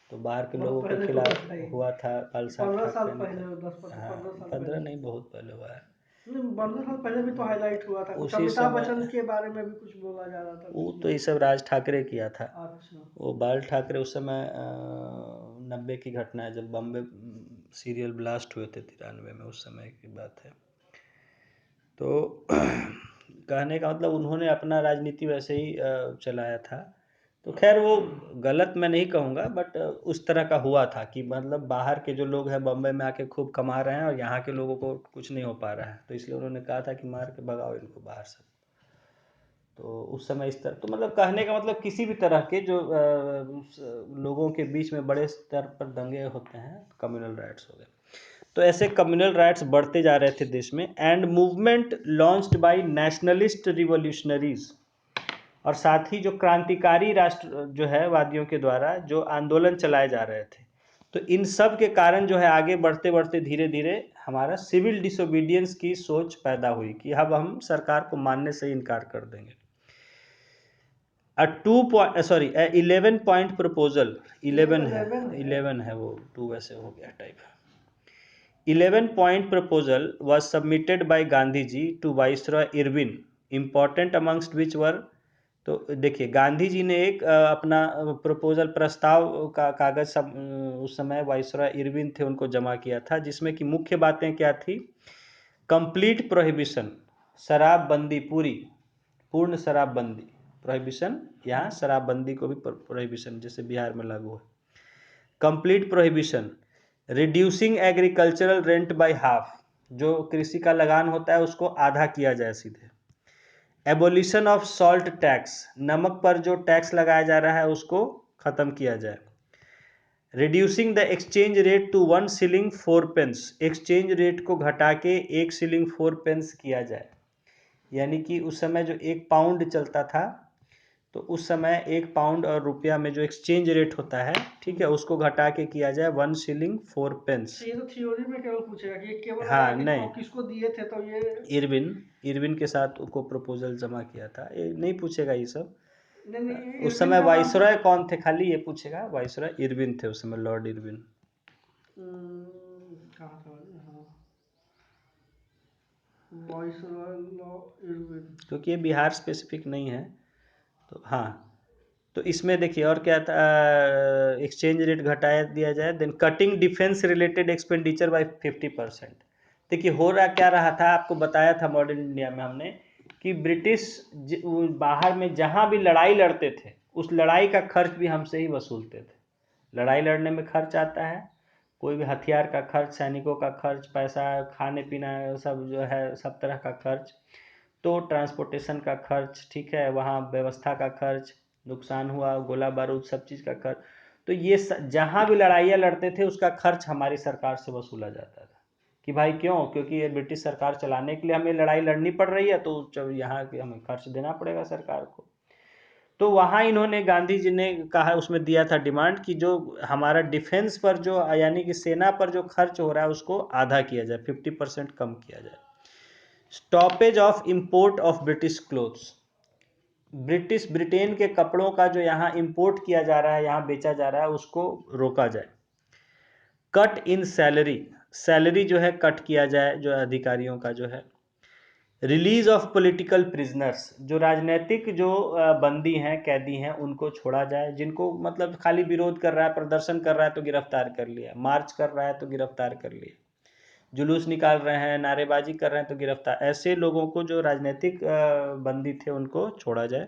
तो बाहर के बहुत लोगों के पहले हुआ खिलाफ था ये। हुआ था, बाला साहब 15 साल ठाकरे ने पहले, कर। 10 हाँ, 15 साल 15 पहले। नहीं, बहुत पहले हुआ है। नहीं, 15 साल पहले भी तो हाईलाइट हुआ था, कुछ उसी अमिताभ समय बच्चन के बारे में भी कुछ बोला जा रहा था वो बीच तो में। ये सब राज ठाकरे किया था। अच्छा। वो बाल ठाकरे उस समय 90 की घटना है, जब बॉम्बे सीरियल ब्लास्ट हुए थे 93 में, उस समय की बात है। तो कहने का मतलब उन्होंने अपना राजनीति वैसे ही चलाया था। तो खैर वो गलत मैं नहीं कहूँगा, बट उस तरह का हुआ था कि मतलब बाहर के जो लोग हैं बम्बई में आके खूब कमा रहे हैं और यहाँ के लोगों को कुछ नहीं हो पा रहा है, तो इसलिए उन्होंने कहा था कि मार के भगाओ इनको बाहर से। तो उस समय इस तरह, तो मतलब कहने का मतलब किसी भी तरह के जो लोगों के बीच में बड़े स्तर पर दंगे होते हैं, कम्युनल राइट्स हो गए। तो ऐसे कम्युनल राइट्स बढ़ते जा रहे थे देश में। And movement launched by nationalist revolutionaries, और साथ ही जो क्रांतिकारी राष्ट्र जो है वादियों के द्वारा जो आंदोलन चलाए जा रहे थे, तो इन सब के कारण जो है आगे बढ़ते बढ़ते धीरे धीरे हमारा सिविल डिसोबीडियंस की सोच पैदा हुई कि अब हम सरकार को मानने से इनकार कर देंगे। 11 पॉइंट प्रपोजल, 11 है, 11 है। 11 है, वो 2 वैसे हो गया type. 11 point proposal was submitted by Gandhi ji to viceroy Irwin, important amongst which were, तो देखिए गांधी जी ने एक अपना प्रपोजल, प्रस्ताव का कागज सब उस समय वाइसरॉय इरविन थे उनको जमा किया था, जिसमें कि मुख्य बातें क्या थी। कंप्लीट प्रोहिबिशन, शराबबंदी, पूर्ण शराबबंदी, प्रोहिबिशन, यहाँ शराबबंदी को भी प्रोहिबिशन जैसे बिहार में लागू है। Complete prohibition, reducing agricultural rent by half, जो कृषि का लगान होता है उसको आधा किया जाए सीधे। एबोलिशन ऑफ सॉल्ट टैक्स, नमक पर जो टैक्स लगाया जा रहा है उसको खत्म किया जाए। Reducing the exchange rate to 1 shilling 4 pence, exchange rate को घटा के 1 शिलिंग 4 पेंस किया जाए। यानी कि उस समय जो 1 पाउंड चलता था, तो उस समय 1 पाउंड और रुपया में जो एक्सचेंज रेट होता है, ठीक है, उसको घटा के किया जाए 1 शिलिंग 4 पेंस। ये तो थ्योरी में केवल पूछेगा कि ये केवल हाँ, आया कि नहीं, कब किसको दिए थे, तो ये इरविन, इरविन के साथ को प्रपोजल जमा किया था, ये नहीं पूछेगा ये सब। नहीं नहीं, उस इरविन समय का नाम वाइसरॉय कौन थे खाली ये पूछेगा, वाइसरॉय इरविन थे उस समय, लॉर्ड इरविन। कहाँ था, हाँ, वाइसरॉय लॉ इरविन। क्योंकि ये बिहार स्पेसिफिक नहीं है, तो हाँ, तो इसमें देखिए और क्या था, एक्सचेंज रेट घटाया दिया जाए, then cutting defence related expenditure by 50%। देखिए हो रहा क्या रहा था, आपको बताया था मॉडर्न इंडिया में हमने कि ब्रिटिश बाहर में जहाँ भी लड़ाई लड़ते थे उस लड़ाई का खर्च भी हमसे ही वसूलते थे। लड़ाई लड़ने में खर्च आता है, कोई भी हथियार का खर्च, सैनिकों का खर्च, पैसा, खाने पीना, सब जो है सब तरह का खर्च, तो ट्रांसपोर्टेशन का खर्च, ठीक है, वहाँ व्यवस्था का खर्च, नुकसान हुआ, गोला बारूद, सब चीज़ का खर्च, तो ये जहाँ भी लड़ाइयाँ लड़ते थे उसका खर्च हमारी सरकार से वसूला जाता था। कि भाई क्यों, क्योंकि ये ब्रिटिश सरकार चलाने के लिए हमें लड़ाई लड़नी पड़ रही है, तो यहाँ के हमें खर्च देना पड़ेगा सरकार को। तो वहाँ इन्होंने, गांधी जी ने कहा, उसमें दिया था डिमांड कि जो हमारा डिफेंस पर जो यानी कि सेना पर जो खर्च हो रहा है उसको आधा किया जाए, 50% कम किया जाए। Stoppage of import of British clothes, Britain के कपड़ों का जो यहाँ इंपोर्ट किया जा रहा है, यहाँ बेचा जा रहा है, उसको रोका जाए। कट इन सैलरी, सैलरी जो है कट किया जाए जो अधिकारियों का जो है। रिलीज ऑफ पॉलिटिकल प्रिजनर्स, जो राजनीतिक जो बंदी हैं, कैदी हैं, उनको छोड़ा जाए। जिनको मतलब खाली विरोध कर रहा है, प्रदर्शन कर रहा है तो गिरफ्तार कर लिया, मार्च कर रहा है तो गिरफ्तार कर लिया, जुलूस निकाल रहे हैं, नारेबाजी कर रहे हैं तो गिरफ्तार। ऐसे लोगों को जो राजनीतिक बंदी थे उनको छोड़ा जाए।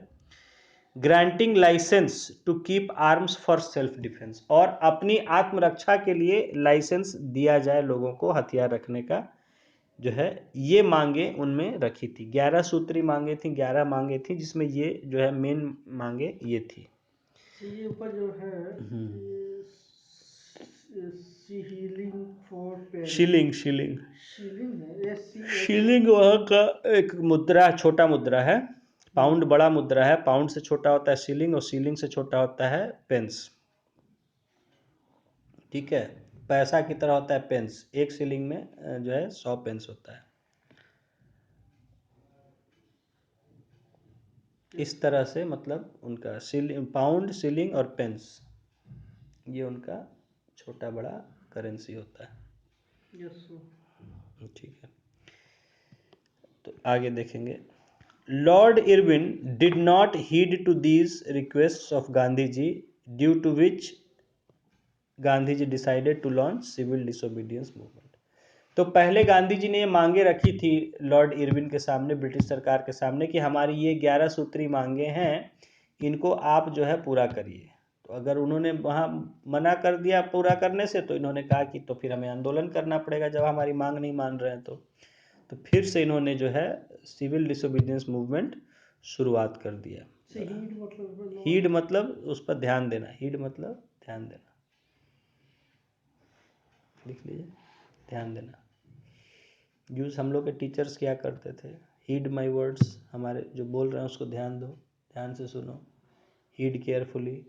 Granting licence to keep arms for self defence, और अपनी आत्मरक्षा के लिए लाइसेंस दिया जाए लोगों को हथियार रखने का जो है। ये मांगे उनमें रखी थी, 11 सूत्री मांगे थी, 11 मांगे थी, जिसमें ये जो है मेन मांगे ये थी। ये ऊपर जो है shilling four pence, shilling, shilling, shilling है, शिलिंग वहाँ का एक मुद्रा, छोटा मुद्रा है। पाउंड बड़ा मुद्रा है, पाउंड से छोटा होता है शिलिंग, और शिलिंग से छोटा होता है पेंस। ठीक है, पैसा की तरह होता है पेंस, एक शिलिंग में जो है 100 पेंस होता है। इस तरह से मतलब उनका शिलिंग, पाउंड, शिलिंग और पेंस, ये उनका छोटा बड़ा करेंसी होता है। यस ठीक है, तो आगे देखेंगे। Lord Irwin did not heed to these request of Gandhi ji, due to which Gandhi ji decided to launch civil disobedience movement. तो पहले गांधी जी ने ये मांगे रखी थी लॉर्ड इरविन के सामने, ब्रिटिश सरकार के सामने, कि हमारी ये 11 सूत्री मांगे हैं, इनको आप जो है पूरा करिए। तो अगर उन्होंने वहाँ मना कर दिया पूरा करने से, तो इन्होंने कहा कि तो फिर हमें आंदोलन करना पड़ेगा जब हमारी मांग नहीं मान रहे हैं। तो फिर से इन्होंने जो है सिविल डिसोबीडियंस मूवमेंट शुरुआत कर दिया। हीड मतलब उस पर ध्यान देना, हीड मतलब ध्यान देना, लिख लीजिए, ध्यान देना। यूज हम लोग के टीचर्स क्या करते थे, हीड माई वर्ड्स, हमारे जो बोल रहे हैं उसको ध्यान दो, ध्यान से सुनो, हीड केयरफुली।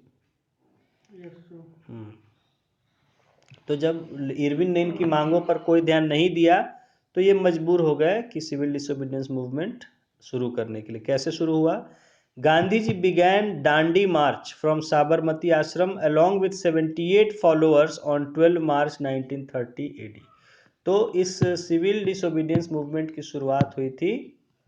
तो जब इरविन ने इनकी मांगों पर कोई ध्यान नहीं दिया, तो ये मजबूर हो गए कि सिविल डिसोबीडियंस मूवमेंट शुरू करने के लिए। कैसे शुरू हुआ? Gandhi ji began Dandi march from Sabarmati ashram along with 78 followers on 12 March 1930 AD। तो इस सिविल डिसोबीडियंस मूवमेंट की शुरुआत हुई थी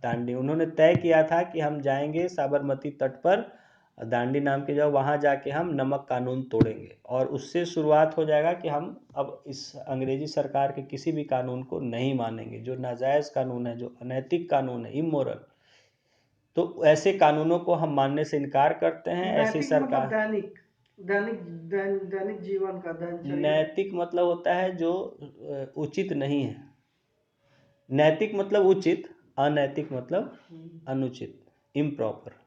दांडी। उन्होंने तय किया था कि हम जाएंगे साबरमती तट पर, दांडी नाम के जाओ, वहाँ जाके हम नमक कानून तोड़ेंगे, और उससे शुरुआत हो जाएगा कि हम अब इस अंग्रेजी सरकार के किसी भी कानून को नहीं मानेंगे, जो नाजायज़ कानून है, जो अनैतिक कानून है, इमोरल, तो ऐसे कानूनों को हम मानने से इनकार करते हैं। ऐसी सरकार, दैनिक दैनिक दैनिक जीवन का नैतिक मतलब होता है जो उचित नहीं है, नैतिक मतलब उचित, अनैतिक मतलब अनुचित, इम्प्रॉपर।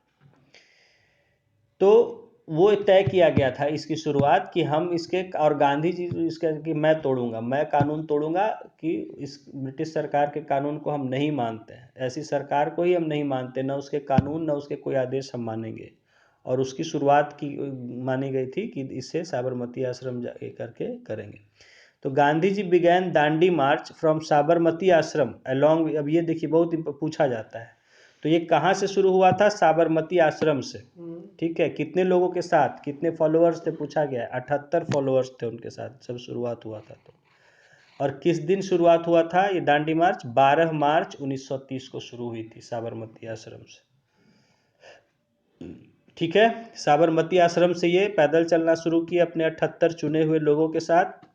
तो वो तय किया गया था इसकी शुरुआत कि हम इसके, और गांधी जी इसके कि मैं तोड़ूंगा, मैं कानून तोड़ूंगा, कि इस ब्रिटिश सरकार के कानून को हम नहीं मानते हैं, ऐसी सरकार को ही हम नहीं मानते, ना उसके कानून ना उसके कोई आदेश हम मानेंगे। और उसकी शुरुआत की मानी गई थी कि इससे साबरमती आश्रम जाके करके करेंगे। तो Gandhi ji began Dandi march from Sabarmati ashram along, अब ये देखिए बहुत पूछा जाता है, तो ये कहाँ से शुरू हुआ था? साबरमती आश्रम से। ठीक है, कितने लोगों के साथ, कितने फॉलोअर्स थे पूछा गया, 78 फॉलोअर्स थे उनके साथ जब शुरुआत हुआ था। तो और किस दिन शुरुआत हुआ था ये दांडी मार्च? 12 मार्च 1930 को शुरू हुई थी साबरमती आश्रम से। ठीक है। साबरमती आश्रम से ये पैदल चलना शुरू किया अपने 78 चुने हुए लोगों के साथ,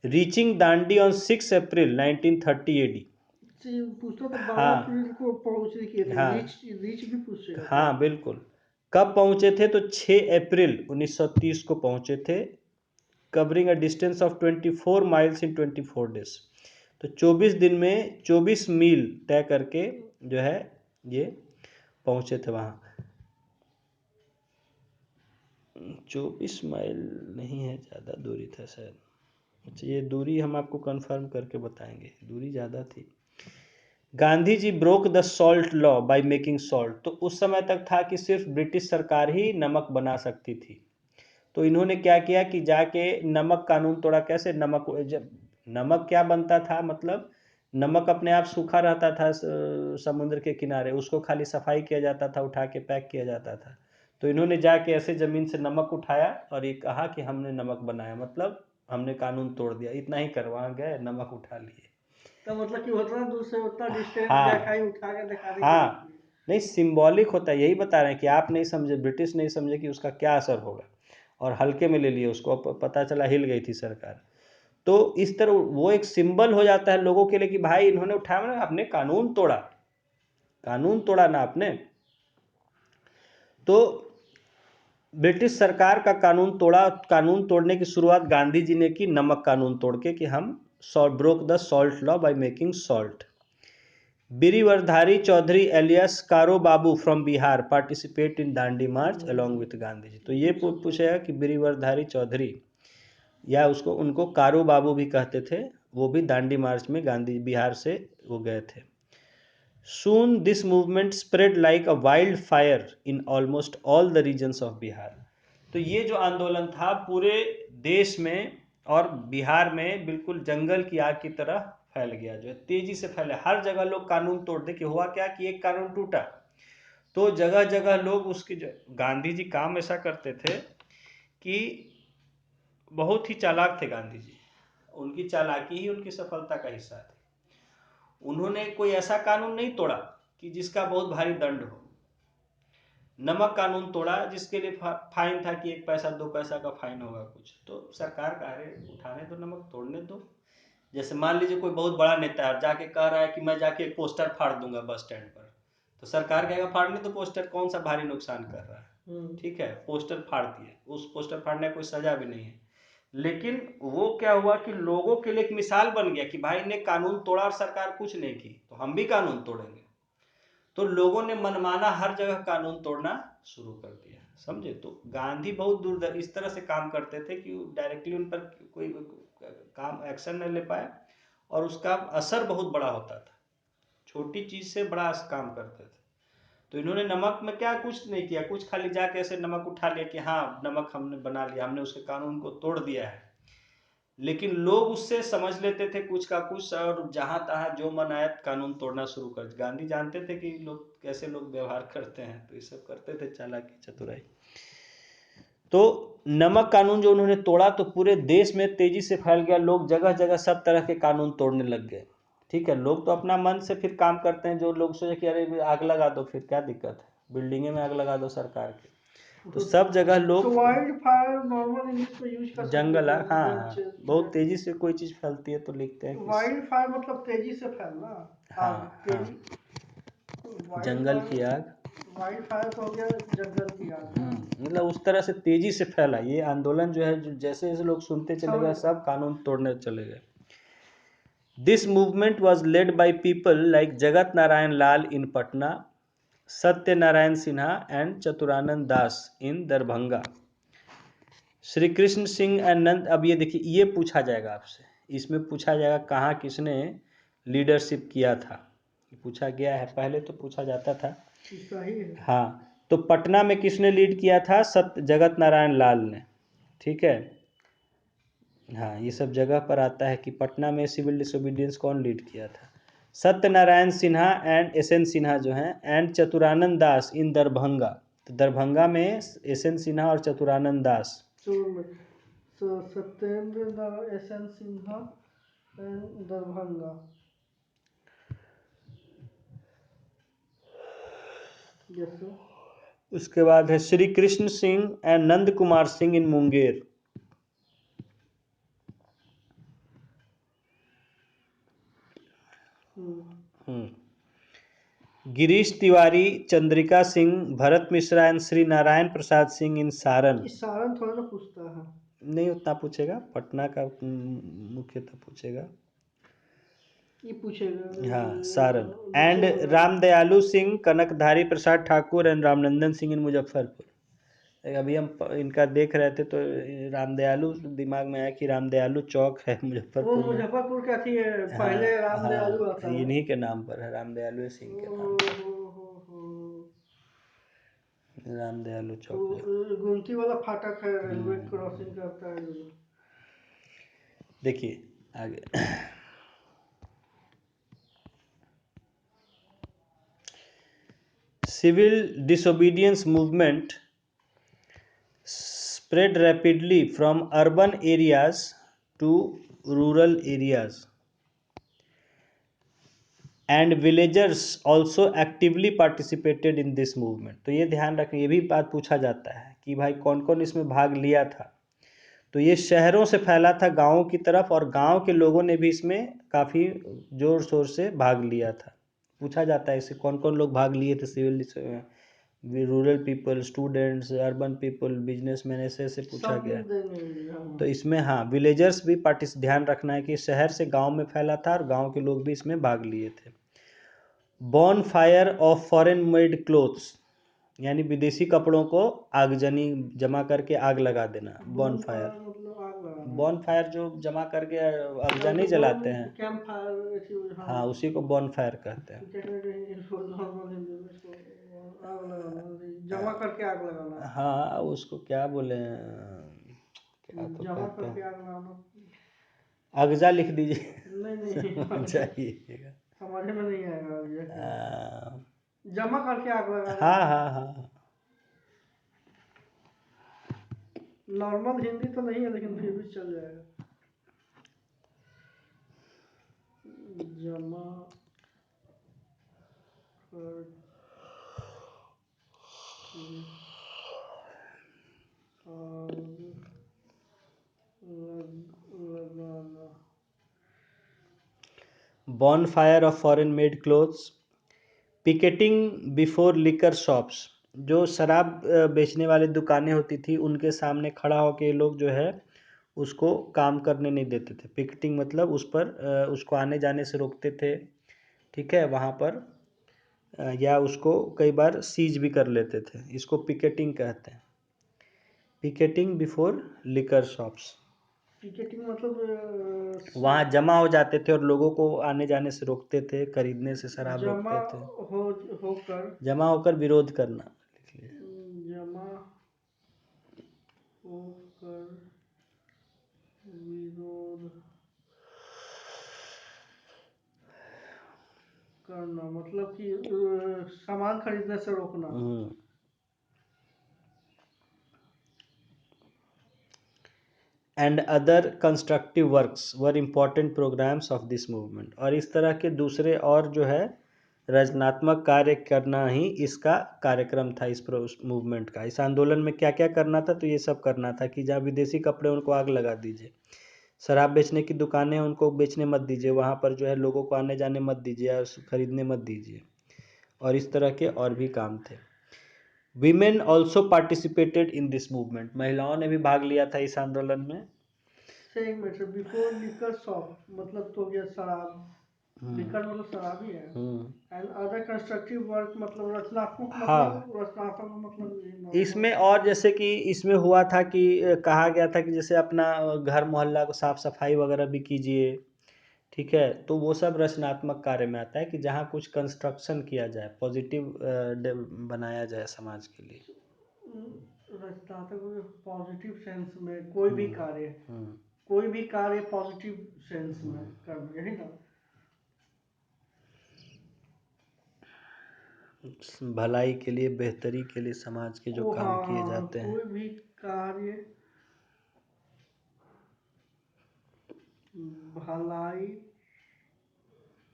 reaching Dandi on 6 April 1930 AD. पूछता तो 12 हाँ अप्रैल को पहुंचने किए थे, हाँ रीच भी पूछेगा। हाँ बिल्कुल। कब पहुंचे थे? तो 6 अप्रैल 1930 को पहुंचे थे, covering a distance of 24 miles in 24 days. तो 24 दिन में 24 मील तय करके जो है ये पहुंचे थे वहाँ। 24 माइल नहीं है, ज़्यादा दूरी था शायद। अच्छा, ये दूरी हम आपको कंफर्म करके बताएंगे, दूरी ज़्यादा थी। Gandhi ji broke the salt law by making salt. तो उस समय तक था कि सिर्फ ब्रिटिश सरकार ही नमक बना सकती थी। तो इन्होंने क्या किया कि जाके नमक कानून तोड़ा। कैसे? नमक, जब नमक क्या बनता था, मतलब नमक अपने आप सूखा रहता था समुद्र के किनारे, उसको खाली सफाई किया जाता था, उठा के पैक किया जाता था। तो इन्होंने जाके ऐसे ज़मीन से नमक उठाया और ये कहा कि हमने नमक बनाया, मतलब हमने कानून तोड़ दिया। इतना ही कर, वहाँ गए नमक उठा लिए। तो मतलब कि उतना दूर से उतना डिस्टेंस हाँ जाके उठा के दिखाने के लिए हाँ, किए। नहीं सिंबॉलिक होता है, यही बता रहे हैं कि आप नहीं समझे, ब्रिटिश नहीं समझे कि उसका क्या असर होगा, और हल्के में ले लिए उसको। पता चला हिल गई थी सरकार। तो इस तरह वो एक सिंबल हो जाता है लोगों के लिए कि भाई इन्होंने उठाया ना, आपने कानून तोड़ा, कानून तोड़ा ना आपने। तो ब्रिटिश सरकार का कानून तोड़ा। कानून तोड़ने की शुरुआत गांधी जी ने की नमक कानून तोड़ के, कि हम broke the salt law by making salt. बीरीवरधारी Chaudhary alias Karo Babu from Bihar participate in Dandi march along with Gandhi ji. तो ये पूछेगा कि बीरीवरधारी चौधरी, या उसको उनको कारो बाबू भी कहते थे, वो भी दांडी मार्च में गांधी बिहार से वो गए थे। Soon this movement spread like a wildfire in almost all the regions of Bihar. तो ये जो आंदोलन था पूरे देश में और बिहार में बिल्कुल जंगल की आग की तरह फैल गया, जो है तेजी से फैले। हर जगह लोग कानून तोड़ दे। कि हुआ क्या कि एक कानून टूटा तो जगह जगह लोग उसकी गांधी जी काम ऐसा करते थे कि बहुत ही चालाक थे गांधी जी, उनकी चालाकी ही उनकी सफलता का हिस्सा थी। उन्होंने कोई ऐसा कानून नहीं तोड़ा कि जिसका बहुत भारी दंड हो। नमक कानून तोड़ा जिसके लिए फाइन था कि 1 पैसा 2 पैसा का फाइन होगा कुछ, तो सरकार कह रहे उठाने दो, नमक तोड़ने दो। जैसे मान लीजिए कोई बहुत बड़ा नेता है, जाके कह रहा है कि मैं जाके एक पोस्टर फाड़ दूंगा बस स्टैंड पर, तो सरकार कहेगा फाड़ने तो पोस्टर, कौन सा भारी नुकसान कर रहा है। ठीक है, पोस्टर फाड़ दिए, उस पोस्टर फाड़ने कोई सजा भी नहीं है। लेकिन वो क्या हुआ कि लोगों के लिए एक मिसाल बन गया कि भाई ने कानून तोड़ा और सरकार कुछ नहीं की, तो हम भी कानून तोड़ेंगे। तो लोगों ने मनमाना हर जगह कानून तोड़ना शुरू कर दिया, समझे। तो गांधी बहुत दूर इस तरह से काम करते थे कि डायरेक्टली उन पर कोई काम एक्शन नहीं ले पाए, और उसका असर बहुत बड़ा होता था। छोटी चीज से बड़ा काम करते थे। तो इन्होंने नमक में क्या कुछ नहीं किया, कुछ खाली जाके ऐसे नमक उठा लिया कि हाँ नमक हमने बना लिया, हमने उसके कानून को तोड़ दिया है। लेकिन लोग उससे समझ लेते थे कुछ का कुछ, और जहां तहां जो मन आया कानून तोड़ना शुरू कर। गांधी जानते थे कि लोग कैसे लोग व्यवहार करते हैं, तो ये सब करते थे चालाकी चतुराई। तो नमक कानून जो उन्होंने तोड़ा तो पूरे देश में तेजी से फैल गया। लोग जगह जगह सब तरह के कानून तोड़ने लग गए। ठीक है, लोग तो अपना मन से फिर काम करते हैं। जो लोग सोचे कि अरे आग लगा दो, फिर क्या दिक्कत है, बिल्डिंगे में आग लगा दो सरकार के। तो सब जगह तो लोग वाइल्ड फायर नॉर्मल इंग्लिश में यूज कर सकते जंगल, थे। हाँ हाँ, बहुत तेजी से कोई चीज फैलती है तो लिखते हैं कि वाइल्ड फायर मतलब तेजी से फैलना, हाँ आग हाँ, तेजी। जंगल की आग। वाइल्ड फायर तो हो गया जंगल की आग ना। मतलब उस तरह से तेजी से फैला ये आंदोलन जो है, जैसे जैसे लोग सुनते चले गए सब कानून तोड़ने चले गए। This movement was led by people like Jagat Narayan Lal in Patna, Satyanarayan Sinha and Chaturanand Das in Darbhanga, Shri Krishna Singh and Nand. अब ये देखिए, ये पूछा जाएगा आपसे, इसमें पूछा जाएगा कहाँ किसने लीडरशिप किया था, पूछा गया है, पहले तो पूछा जाता था। सही है। हाँ, तो पटना में किसने लीड किया था? जगत नारायण लाल ने। ठीक है, हाँ ये सब जगह पर आता है कि पटना में सिविल डिसोबीडियंस कौन लीड किया था। Satyanarayan Sinha and S N Sinha जो हैं, एंड चतुरानंद दास इन दरभंगा। तो दरभंगा में एस एन सिन्हा और Chaturanand Das. Satyendra S N Sinha Darbhanga. Yes sir. उसके बाद है Shri Krishna Singh and Nand Kumar Singh in Munger. Girish Tiwari, Chandrika Singh, Bharat Mishra and Shri Narayan Prasad Singh in Saran. इस सारण थोड़ा ना पूछता है। नहीं उतना पूछेगा, पटना का मुख्यतः पूछेगा। ये पूछेगा। हाँ सारण। एंड दूसरे रामदयालु सिंह, कनकधारी प्रसाद ठाकुर एंड रामनंदन सिंह इन मुजफ्फरपुर। अभी हम इनका देख रहे थे तो रामदयालु दिमाग में आया कि रामदयालु चौक है वो मुजफ्फरपुर में। मुजफ्फरपुर का थी, हाँ पहले राम दयालु हाँ, आता है। इन्हीं के नाम पर है, रामदयालु सिंह के नाम पर हो। रामदयालु तो चौक जो। गुमती वाला फाटक है, रेलवे क्रॉसिंग करता है जो। देखिए आगे civil disobedience movement spread rapidly from urban areas to rural areas and villagers also actively participated in this movement। तो ये ध्यान रखें, ये भी बात पूछा जाता है कि भाई कौन कौन इसमें भाग लिया था। तो ये शहरों से फैला था गांवों की तरफ, और गांव के लोगों ने भी इसमें काफ़ी जोर शोर से भाग लिया था। पूछा जाता है इससे कौन कौन लोग भाग लिए थे, civil rural people, students, urban people, businessman, ऐसे ऐसे पूछा गया। तो इसमें हाँ विलेजर्स भी ध्यान रखना है कि शहर से गांव में फैला था और गांव के लोग भी इसमें भाग लिए थे। Bonfire of foreign made clothes, यानी विदेशी कपड़ों को आगजनी जमा करके आग लगा देना। बॉन फायर, मतलब आग लगाना। बॉन फायर जो जमा करके आगजनी जलाते हैं, कैंप फायर। हाँ उसी को बॉन फायर कहते हैं। आग लगाना, जमा करके आग लगाना। हाँ उसको क्या बोले, क्या तो जमा कहते करके हैं, आग लगाना। अगजा लिख दीजिए नहीं समझ जाइएगा। समझ में नहीं आएगा। हाँ जमा करके आग लगाना। हाँ हाँ हाँ। नॉर्मल हिंदी तो नहीं है लेकिन फिर भी चल जाएगा। जमा लगाना। Bonfire of foreign made clothes, picketing before liquor shops, जो शराब बेचने वाली दुकानें होती थी उनके सामने खड़ा होकर ये लोग जो है उसको काम करने नहीं देते थे। पिकेटिंग मतलब उस पर उसको आने जाने से रोकते थे, ठीक है, वहाँ पर या उसको कई बार सीज भी कर लेते थे। इसको पिकेटिंग कहते हैं, picketing before liquor shops. Picketing मतलब वहाँ जमा हो जाते थे और लोगों को आने जाने से रोकते थे, खरीदने से शराब जमा रोकते थे। होकर, जमा होकर विरोध करना, लिख लिया। जमा होकर विरोध करना, मतलब कि सामान खरीदने से रोकना। And other constructive works were important programmes of this movement, और इस तरह के दूसरे और जो है रचनात्मक कार्य करना ही इसका कार्यक्रम था। इस मूवमेंट का, इस आंदोलन में क्या क्या करना था, तो ये सब करना था कि जहाँ विदेशी कपड़े उनको आग लगा दीजिए, शराब बेचने की दुकानें उनको बेचने मत दीजिए, वहाँ पर जो है लोगों को आने जाने मत दीजिए और खरीदने मत दीजिए, और इस तरह के और भी काम थे। Women also participated in this movement, महिलाओं ने भी भाग लिया था इस आंदोलन में। सेम मतलब बिफोर लिकर शॉप मतलब तो गया शराब, लिकर मतलब शराब ही है। एंड अदर कंस्ट्रक्टिव वर्क मतलब रचनात्मक, मतलब रचनात्मक मतलब इसमें और जैसे कि इसमें हुआ था कि कहा गया था कि जैसे अपना घर मोहल्ला को साफ सफाई वगैरह भी कीजिए, ठीक है। तो वो सब रचनात्मक कार्य में आता है कि जहाँ कुछ कंस्ट्रक्शन किया जाए, पॉजिटिव बनाया जाए समाज के लिए। रचनात्मक पॉजिटिव सेंस में कोई भी कार्य, कोई भी कार्य पॉजिटिव सेंस में करना, यही ना। भलाई के लिए, बेहतरी के लिए, समाज के जो काम किए जाते हैं, कोई भी कार्य भलाई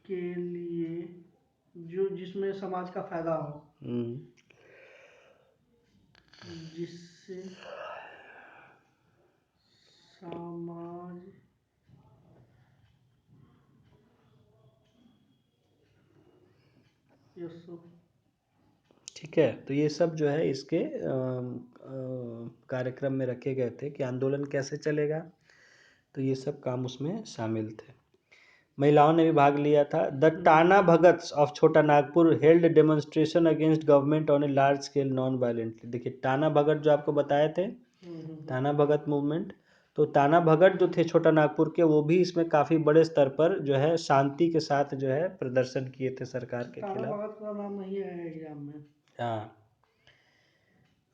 के लिए जो जिसमें समाज का फायदा हो। जिससे समाज ठीक है। तो ये सब जो है इसके कार्यक्रम में रखे गए थे कि आंदोलन कैसे चलेगा, तो ये सब काम उसमें शामिल थे। महिलाओं ने भी भाग लिया था। The Tana भगत्स of Chota Nagpur held demonstration against government on a large scale non violently. देखिए टाना भगत जो आपको बताए थे, टाना भगत मूवमेंट, तो टाना भगत जो थे छोटा नागपुर के, वो भी इसमें काफ़ी बड़े स्तर पर जो है शांति के साथ जो है प्रदर्शन किए थे सरकार के खिलाफ। भगत का नाम नहीं है एग्जाम में। हाँ।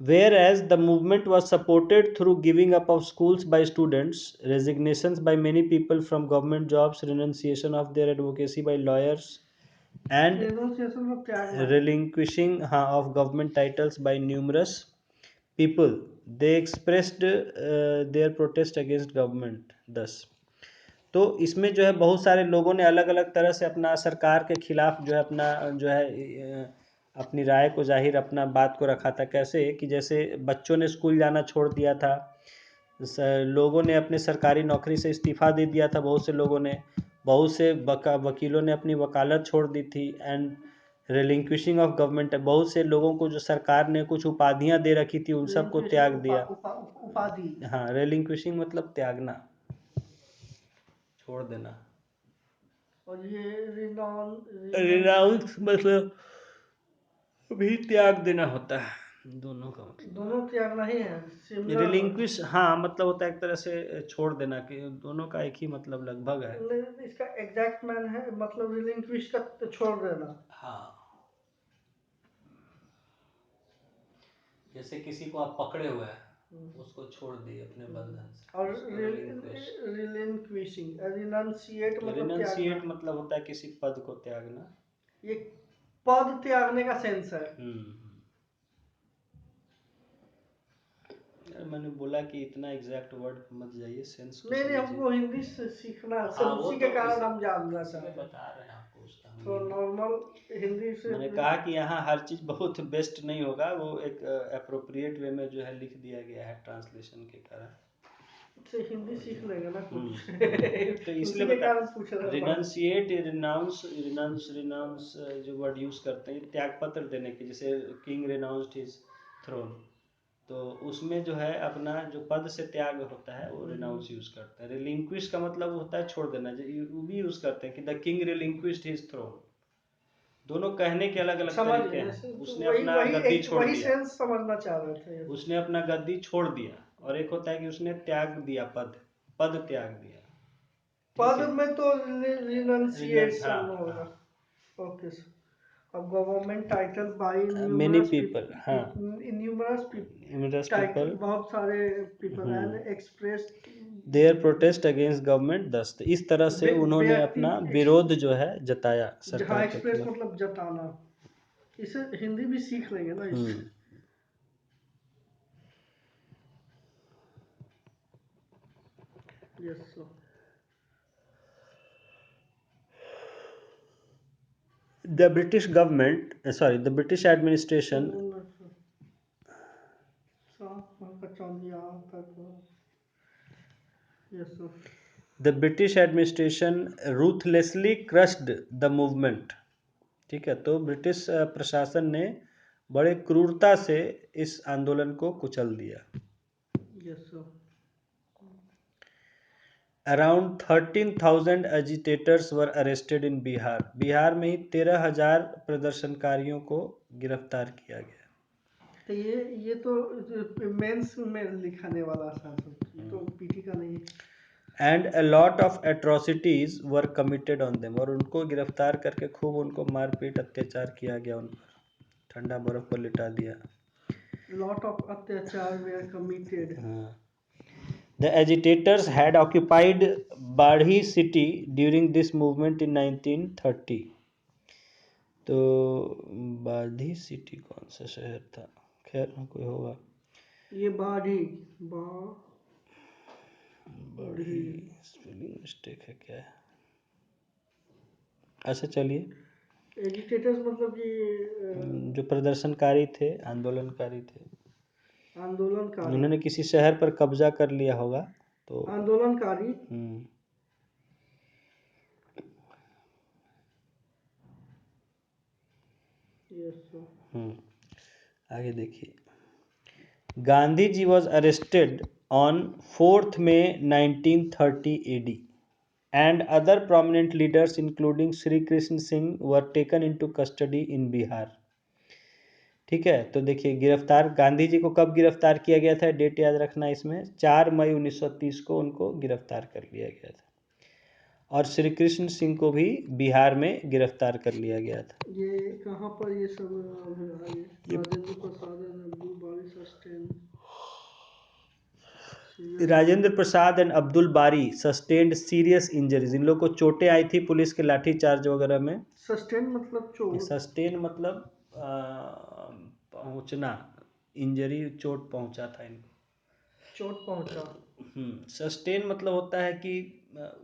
Whereas the movement was supported through giving up of schools by students, resignations by many people from government jobs, renunciation of their advocacy by lawyers, and relinquishing of government titles by numerous people, they expressed their protest against government thus। तो इसमें जो है बहुत सारे लोगों ने अलग अलग तरह से अपना सरकार के खिलाफ जो है अपना जो है अपनी राय को जाहिर, अपना बात को रखा था। कैसे कि जैसे बच्चों ने स्कूल जाना छोड़ दिया था, लोगों ने अपने सरकारी नौकरी से इस्तीफ़ा दे दिया था, बहुत से लोगों ने, बहुत से वकीलों ने अपनी वकालत छोड़ दी थी। एंड रिलिंक्विशिंग ऑफ गवर्नमेंट, बहुत से लोगों को जो सरकार ने कुछ उपाधियां दे रखी थी उन सबको त्याग दिया। उपाधि, हाँ, रिलिंक्विशिंग मतलब त्यागना, छोड़ देना। और ये रिनाउंस मतलब भी त्याग देना होता है, दोनों का मतलब। दोनों त्यागना ही है। रिलिंक्विश हाँ मतलब होता है एक तरह से छोड़ देना, कि दोनों का एक ही मतलब लगभग है। इसका एग्जैक्ट मैन है मतलब रिलिंक्विश का छोड़ देना। हाँ, जैसे किसी को आप पकड़े हुए हैं, उसको छोड़ दिए अपने बंधन से। और रिलिंक्विशिंग, रिनंसिएट मतलब होता है किसी पद को त्यागना। ये पद त्यागने का सेंस है। मैंने बोला कि इतना एग्जैक्ट वर्ड मत जाइए, सेंस को नहीं हमको हिंदी से सीखना है, सब उसी के कारण हम जानना चाहते हैं। बता रहे हैं आपको उसका। तो नॉर्मल हिंदी से मैंने कहा कि यहाँ हर चीज़ बहुत बेस्ट नहीं होगा, वो एक अप्रोप्रिएट वे में जो है लिख दिया गया है ट्रांसलेशन के कारण। से हिंदी सीख लेंगे ना कुछ। तो इसलिए बता, रिनंसिएट, रिनाउंस जो वर्ड यूज करते हैं त्याग पत्र देने के, जैसे किंग रिनाउंस्ड हिज थ्रोन, तो उसमें जो है अपना जो पद से त्याग होता है वो रिनाउंस यूज करते हैं। रिलिंक्विश का मतलब होता है छोड़ देना, वो भी यूज करते हैं कि द किंग रिलिंक्विश्ड हिज थ्रोन। दोनों कहने के अलग अलग तरीके हैं। उसने अपना गद्दी छोड़ दिया, सेंस समझना चाह रहे थे। उसने अपना गद्दी छोड़ दिया, और एक होता है कि उसने त्याग दिया, पद त्याग दिया। पद में तो रिनंसिएशन होगा। Okay sir. अब government title by many people, हाँ, न्यूमरस टाइटल, बहुत सारे people and express their protest against government दस। इस तरह से उन्होंने अपना विरोध जो है जताया सरकार के एक्सप्रेस मतलब जताना। इसे हिंदी भी सीख लेंगे ना इस। Yes sir. The British government, the British administration, the British administration ruthlessly crushed the movement। ठीक है, तो ब्रिटिश प्रशासन ने बड़े क्रूरता से इस आंदोलन को कुचल दिया। Yes sir. Around 13,000 agitators were arrested in Bihar। Bihar में ही 13,000 प्रदर्शनकारियों को गिरफ्तार किया गया। तो ये तो मेंस में लिखाने वाला था, तो पीटी का नहीं। And a lot of atrocities were committed on them। और उनको गिरफ्तार करके खूब उनको मारपीट अत्याचार किया गया, उन पर ठंडा बर्फ पर लिटा दिया। Lot of अत्याचार were committed। The agitators had occupied Badhi city during this movement in 1930। तो बाधी सिटी कौन सा शहर था, खैर कोई होगा। ये बाढ़ी स्पेलिंग मिस्टेक है क्या है। अच्छा चलिए, एजिटेटर्स मतलब कि जो प्रदर्शनकारी थे, आंदोलनकारी थे। आंदोलनकारी, उन्होंने किसी शहर पर कब्जा कर लिया होगा तो आंदोलनकारी। आगे देखिए, Gandhi ji was arrested on 4th May 1930 AD and other prominent leaders including Sri Krishna Singh were taken into custody in Bihar। ठीक है, तो देखिए गिरफ्तार गांधी जी को कब गिरफ्तार किया गया था, डेट याद रखना इसमें 4 मई 1930 को उनको गिरफ्तार कर लिया गया था, और श्री कृष्ण सिंह को भी बिहार में गिरफ्तार कर लिया गया था। ये कहाँ पर ये सब राजेंद्र प्रसाद एंड अब्दुल बारी सस्टेन, राजेंद्र प्रसाद एंड अब्दुल बारी सस्टेन्ड सीरियस इंजरीज, इन लोग को चोटें आई थी पुलिस के लाठीचार्ज वगैरह में। सस्टेन मतलब चोट, सस्टेन मतलब पहुंचना, इंजरी चोट पहुंचा था इनको, चोट पहुंचा। सस्टेन मतलब होता है कि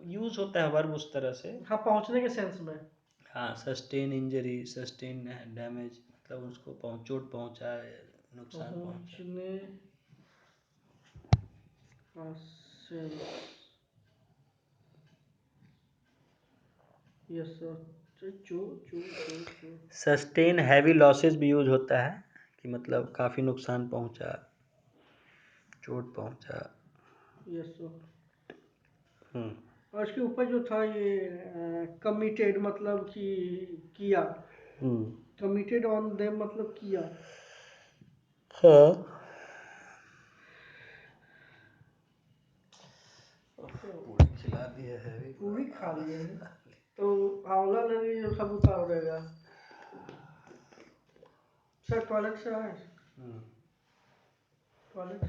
यूज होता है वर्ब उस तरह से, हाँ, पहुंचने के सेंस में। हाँ, सस्टेन इंजरी, सस्टेन डैमेज मतलब उसको चोट पहुंचा है, नुकसान पहुंचने का sense, yes sir. Sustain heavy losses भी यूज होता है कि मतलब काफ़ी नुकसान पहुंचा, चोट पहुंचा। Yes sir. और इसके ऊपर जो था ये कमिटेड मतलब कि किया, कमिटेड ऑन देम मतलब किया। हाँ, पूरी खिला दिया है, पूरी खा लिए हैं तो आंवला लगे जो सब उतार देगा। सर टॉयलेट से आए, टॉयलेट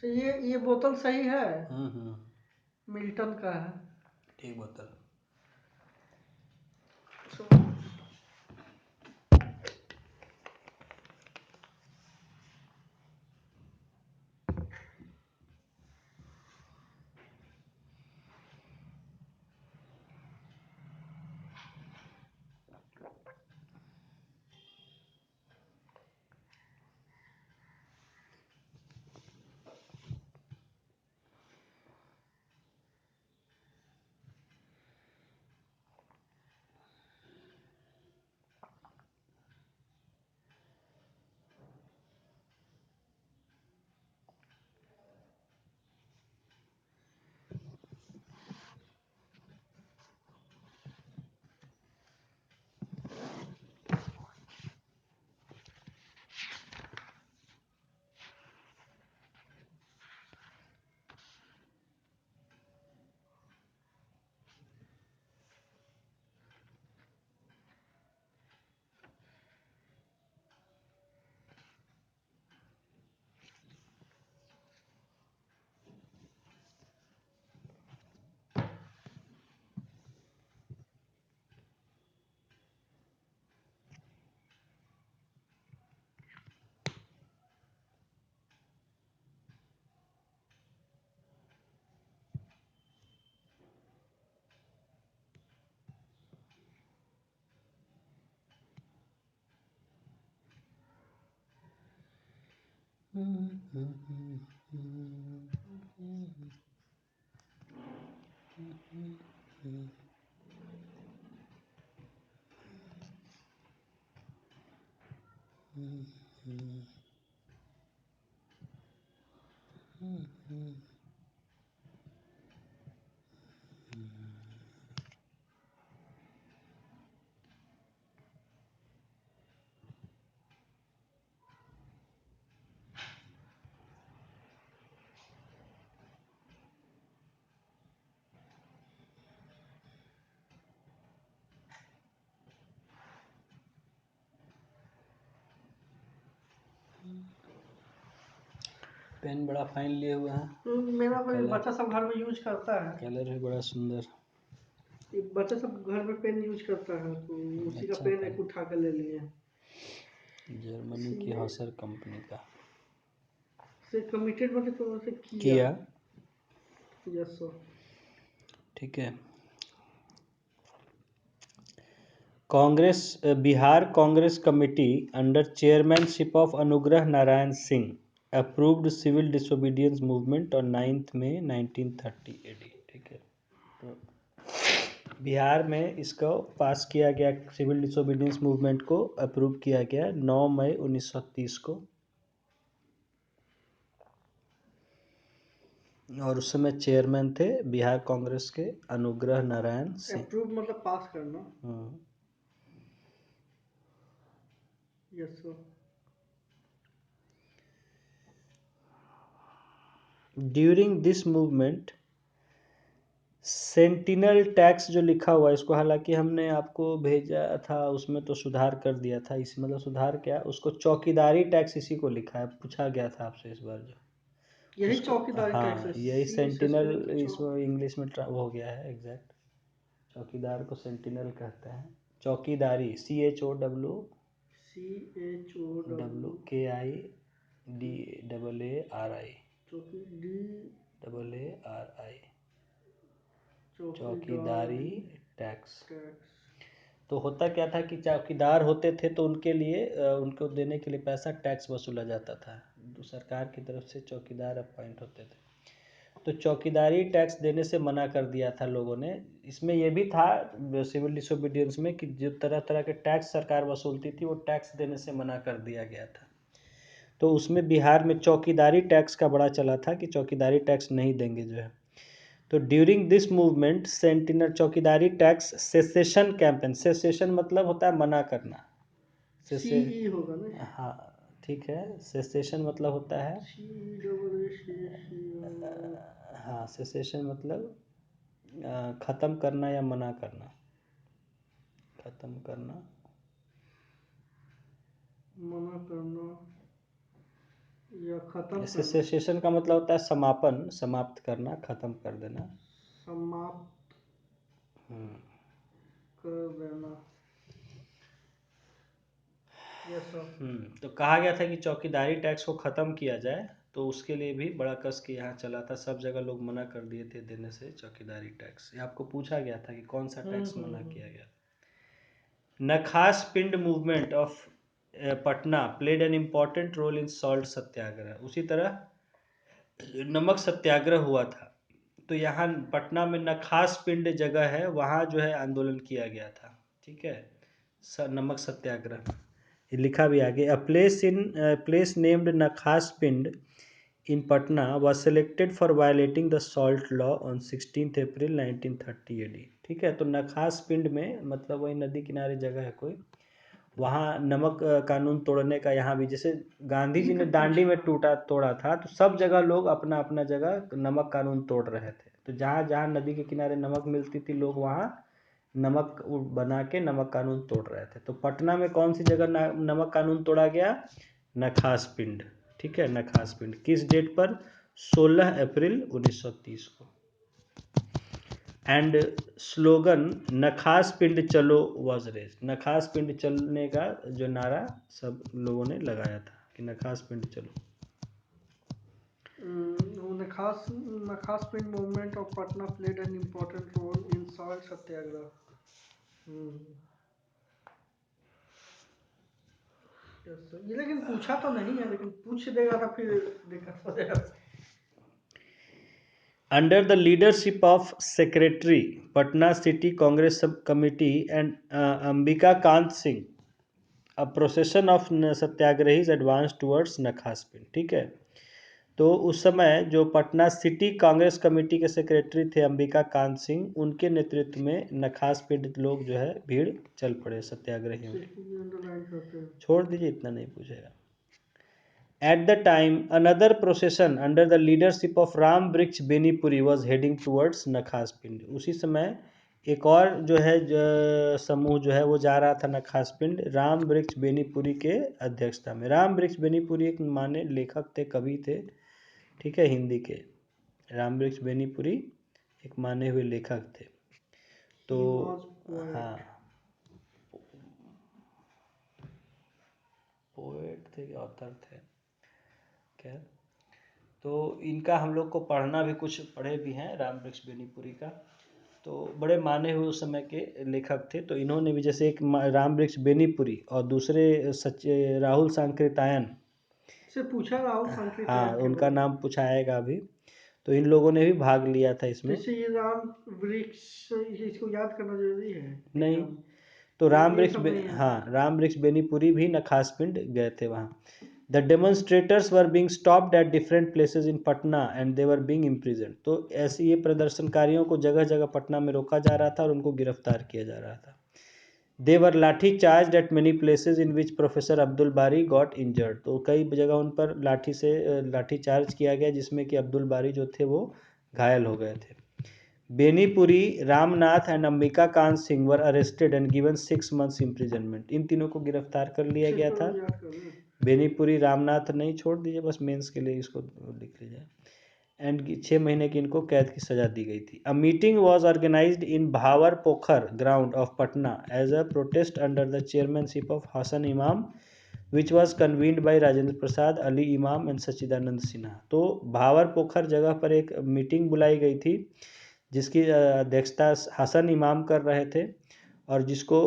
से ये बोतल सही है, मिल्टन का है, ठीक बोतल। पेन बड़ा फाइन लिए हुआ है, मेरा कोई बच्चा सब घर में यूज करता है, कलर है बड़ा सुंदर। बच्चा सब घर में पेन यूज करता है तो उसी का पेन एक उठा कर ले लिए, जर्मनी की हॉसर कंपनी का। से कमिटेड मतलब तो से किया। Yes sir. ठीक है, Congress Bihar Congress committee under chairmanship of Anugrah Narayan Singh approved civil disobedience movement on 9 May 1930 AD। ठीक है, तो बिहार में इसको पास किया गया, सिविल डिसोबीडियंस मूवमेंट को अप्रूव किया गया 9 मई 1930 को। और उस समय चेयरमैन थे बिहार कांग्रेस के अनुग्रह नारायण सिंह। अप्रूव मतलब पास करना। Yes sir. During this movement sentinel tax जो लिखा हुआ है, इसको हालांकि हमने आपको भेजा था, उसमें तो सुधार कर दिया था। इस मतलब सुधार क्या, उसको चौकीदारी टैक्स इसी को लिखा है, पूछा गया था आपसे इस बार जो यही चौकीदारी टैक्स हाँ, है। यही सेंटिनल इसमें इंग्लिश में वो हो गया है एग्जैक्ट। चौकीदार को सेंटिनल कहते हैं। चौकीदारी CHOWKIDAARI। चौकीदारी टैक्स। तो होता क्या था कि चौकीदार होते थे तो उनके लिए उनको देने के लिए पैसा टैक्स वसूला जाता था, तो सरकार की तरफ से चौकीदार अपॉइंट होते थे। तो चौकीदारी टैक्स देने से मना कर दिया था लोगों ने। इसमें यह भी था सिविल डिसोबीडियंस में कि जो तरह तरह के टैक्स सरकार वसूलती थी वो टैक्स देने से मना कर दिया गया था। तो उसमें बिहार में चौकीदारी टैक्स का बड़ा चला था कि चौकीदारी टैक्स नहीं देंगे जो है। तो during this movement sentinel chaukidari tax cessation campaign. Cessation मतलब होता है मना करना। होगा ना। हाँ ठीक है, सेसेशन मतलब होता है हाँ, सेसेशन मतलब ख़त्म करना या मना करना। ख़त्म करना, मना करना या खत्म जैसे करना। सेसेशन का मतलब होता है समापन, समाप्त करना, ख़त्म कर देना, समाप्त कर देना। Yes sir. तो कहा गया था कि चौकीदारी टैक्स को ख़त्म किया जाए, तो उसके लिए भी बड़ा कस के यहाँ चला था। सब जगह लोग मना कर दिए थे देने से चौकीदारी टैक्स। ये आपको पूछा गया था कि कौन सा टैक्स मना किया गया। Nakhas Pind movement of Patna played an important role in salt satyagraha. उसी तरह नमक सत्याग्रह हुआ था, तो यहाँ पटना में नखास पिंड जगह है, वहाँ जो है आंदोलन किया गया था। ठीक है, नमक सत्याग्रह ये लिखा भी आगे। प्लेस नेम्ड नखास पिंड in Patna was selected for violating the salt law on 16th April 1930 AD। ठीक है, तो नखास पिंड में मतलब वही नदी किनारे जगह है कोई, वहाँ नमक कानून तोड़ने का, यहाँ भी जैसे गांधी जी ने दांडी में तोड़ा था, तो सब जगह लोग अपना अपना जगह नमक कानून तोड़ रहे थे। तो जहाँ जहाँ नदी के किनारे नमक मिलती थी लोग वहाँ नमक बना के नमक कानून तोड़ रहे थे। तो पटना में कौन सी जगह नमक कानून तोड़ा गया? नखास पिंड। ठीक है, नखास पिंड किस डेट पर? 16 अप्रैल 1930 को। एंड स्लोगन नखास पिंड चलो वॉज रेज। नखास पिंड चलने का जो नारा सब लोगों ने लगाया था कि नखास पिंड चलो। Nakhas Pind movement of Patna played an important role in salt satyagraha. ये लेकिन पूछा तो नहीं है, लेकिन पूछ देगा तो फिर दिक्कत हो जाएगा। Under the leadership of Secretary Patna City Congress Sub Committee and Ambika Kant Singh, a procession of satyagrahis advanced towards Nakhas पिंड। ठीक है, तो उस समय जो पटना सिटी कांग्रेस कमेटी के सेक्रेटरी थे अंबिका कांत सिंह, उनके नेतृत्व में नखास पिंड लोग जो है भीड़ चल पड़े सत्याग्रहियों की। छोड़ दीजिए, इतना नहीं पूछेगा। At the time, another procession under the leadership of Ram Briksh Benipuri was heading towards Nakhas पिंड। उसी समय एक और जो है समूह जो है वो जा रहा था नखास पिंड, राम वृक्ष बेनीपुरी के अध्यक्षता में। राम वृक्ष बेनीपुरी एक माने लेखक थे, कवि थे। ठीक है, हिंदी के राम वृक्ष बेनीपुरी एक माने हुए लेखक थे। तो हाँ, पोएट थे, ऑथर थे। क्या, तो इनका हम लोग को पढ़ना भी, कुछ पढ़े भी हैं राम वृक्ष बेनीपुरी का। तो बड़े माने हुए उस समय के लेखक थे। तो इन्होंने भी, जैसे एक राम वृक्ष बेनीपुरी और दूसरे राहुल सांकृत्यायन, से पूछा राहुल संकेत हाँ, के उनका बारे में। नाम पूछाएगा अभी। तो इन लोगों ने भी भाग लिया था इसमें। जैसे ये राम वृक्ष, इसको याद करना जरूरी है ये नहीं, नाम? तो राम ये वृक्ष सब नहीं है। हाँ, राम वृक्ष बेनीपुरी भी नखास पिंड गए थे वहाँ। The demonstrators were being stopped at different places in Patna and they were being imprisoned. तो ऐसे ये प्रदर्शनकारियों को जगह जगह पटना में रोका जा रहा था और उनको गिरफ्तार किया जा रहा था। दे वर लाठी charge at many places in which professor Abdul बारी गॉट इंजर्ड। तो कई जगह उन पर लाठी चार्ज किया गया जिसमें कि अब्दुल बारी जो थे वो घायल हो गए थे। Benipuri, Ramnath and Ambika Kant Singh were arrested and given 6 months imprisonment. इन तीनों को गिरफ्तार कर लिया गया था। बेनीपुरी, रामनाथ नहीं, छोड़ दीजिए, बस मेंस के लिए इसको लिख लीजिए। एंड 6 महीने की इनको कैद की सजा दी गई थी। A meeting was organized in Bhawar Pokhar ground of Patna as a protest under the chairmanship of Hasan Imam which was convened by Rajendra Prasad, Ali Imam and सच्चिदानंद सिन्हा। तो भावर पोखर जगह पर एक मीटिंग बुलाई गई थी जिसकी अध्यक्षता हसन इमाम कर रहे थे और जिसको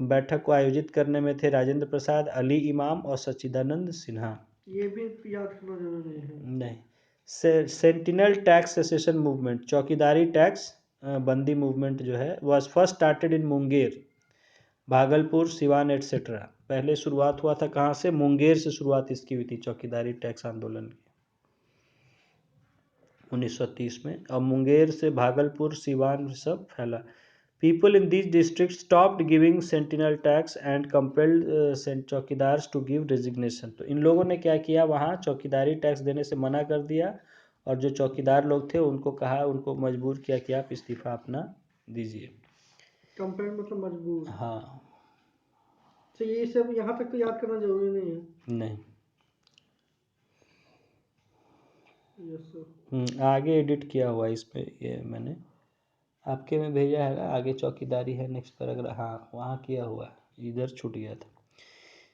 बैठक को आयोजित करने में थे राजेंद्र प्रसाद, अली इमाम और सच्चिदानंद सिन्हा। ये भी याद करना जरूरी है। नहीं, sentinel tax cessation movement, chaukidari tax बंदी मूवमेंट जो है was first started in Munger, Bhagalpur, Siwan etcetera. पहले शुरुआत हुआ था कहाँ से? मुंगेर से शुरुआत इसकी हुई थी चौकीदारी टैक्स आंदोलन की 1930 में। और मुंगेर से भागलपुर, सिवान सब फैला। People in this district stopped giving sentinel tax and compelled chaukidars to give resignation. तो इन लोगों ने क्या किया, वहाँ चौकीदारी टैक्स देने से मना कर दिया और जो चौकीदार लोग थे उनको कहा, उनको मजबूर किया कि आप इस्तीफा अपना दीजिए। कंपेयर मतलब मजबूर। हाँ, तो ये सब यहाँ तक तो याद करना जरूरी नहीं है। नहीं। Yes sir. आगे एडिट किया हुआ इस पे, ये मैंने आपके में भेजा है ना, आगे चौकीदारी है नेक्स्ट पैराग्राफ, हाँ वहाँ किया हुआ है, इधर छूट गया था।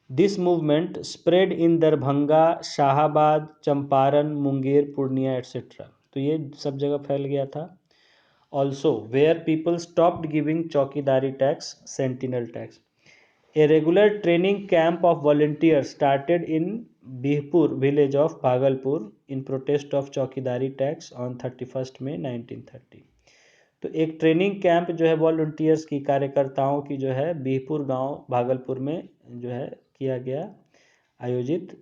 This movement spread in Darbhanga, Shahabad, Champaran, Munger, Purnia etcetera. तो ये सब जगह फैल गया था। Also where people stopped giving chaukidari tax, sentinel tax. A regular training camp of volunteers started in Bihpur village of Bhagalpur in protest of chaukidari tax on 31 May 1930। तो एक training camp जो है वॉलंटियर्स की, कार्यकर्ताओं की जो है बीहपुर गांव भागलपुर में जो है किया गया, आयोजित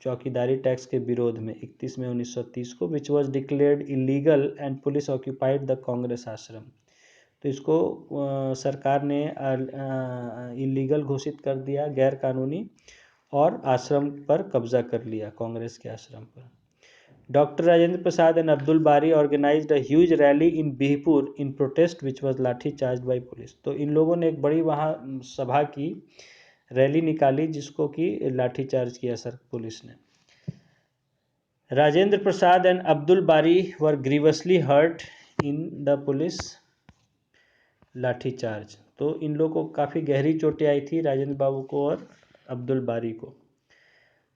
चौकीदारी टैक्स के विरोध में 31 मई 1930 को, which was declared illegal and police occupied the Congress आश्रम। तो इसको सरकार ने इलीगल घोषित कर दिया, गैर कानूनी, और आश्रम पर कब्जा कर लिया, कांग्रेस के आश्रम पर। Doctor Rajendra Prasad and Abdul Bari organized a huge rally in Bihpur in protest which was lathi charge by police. तो इन लोगों ने एक बड़ी वहाँ सभा की, रैली निकाली जिसको कि लाठी चार्ज किया सर पुलिस ने। राजेंद्र प्रसाद एंड अब्दुल बारी वर ग्रीवसली हर्ट इन द पुलिस लाठी चार्ज। तो इन लोगों को काफ़ी गहरी चोटें आई थी, राजेंद्र बाबू को और अब्दुल बारी को।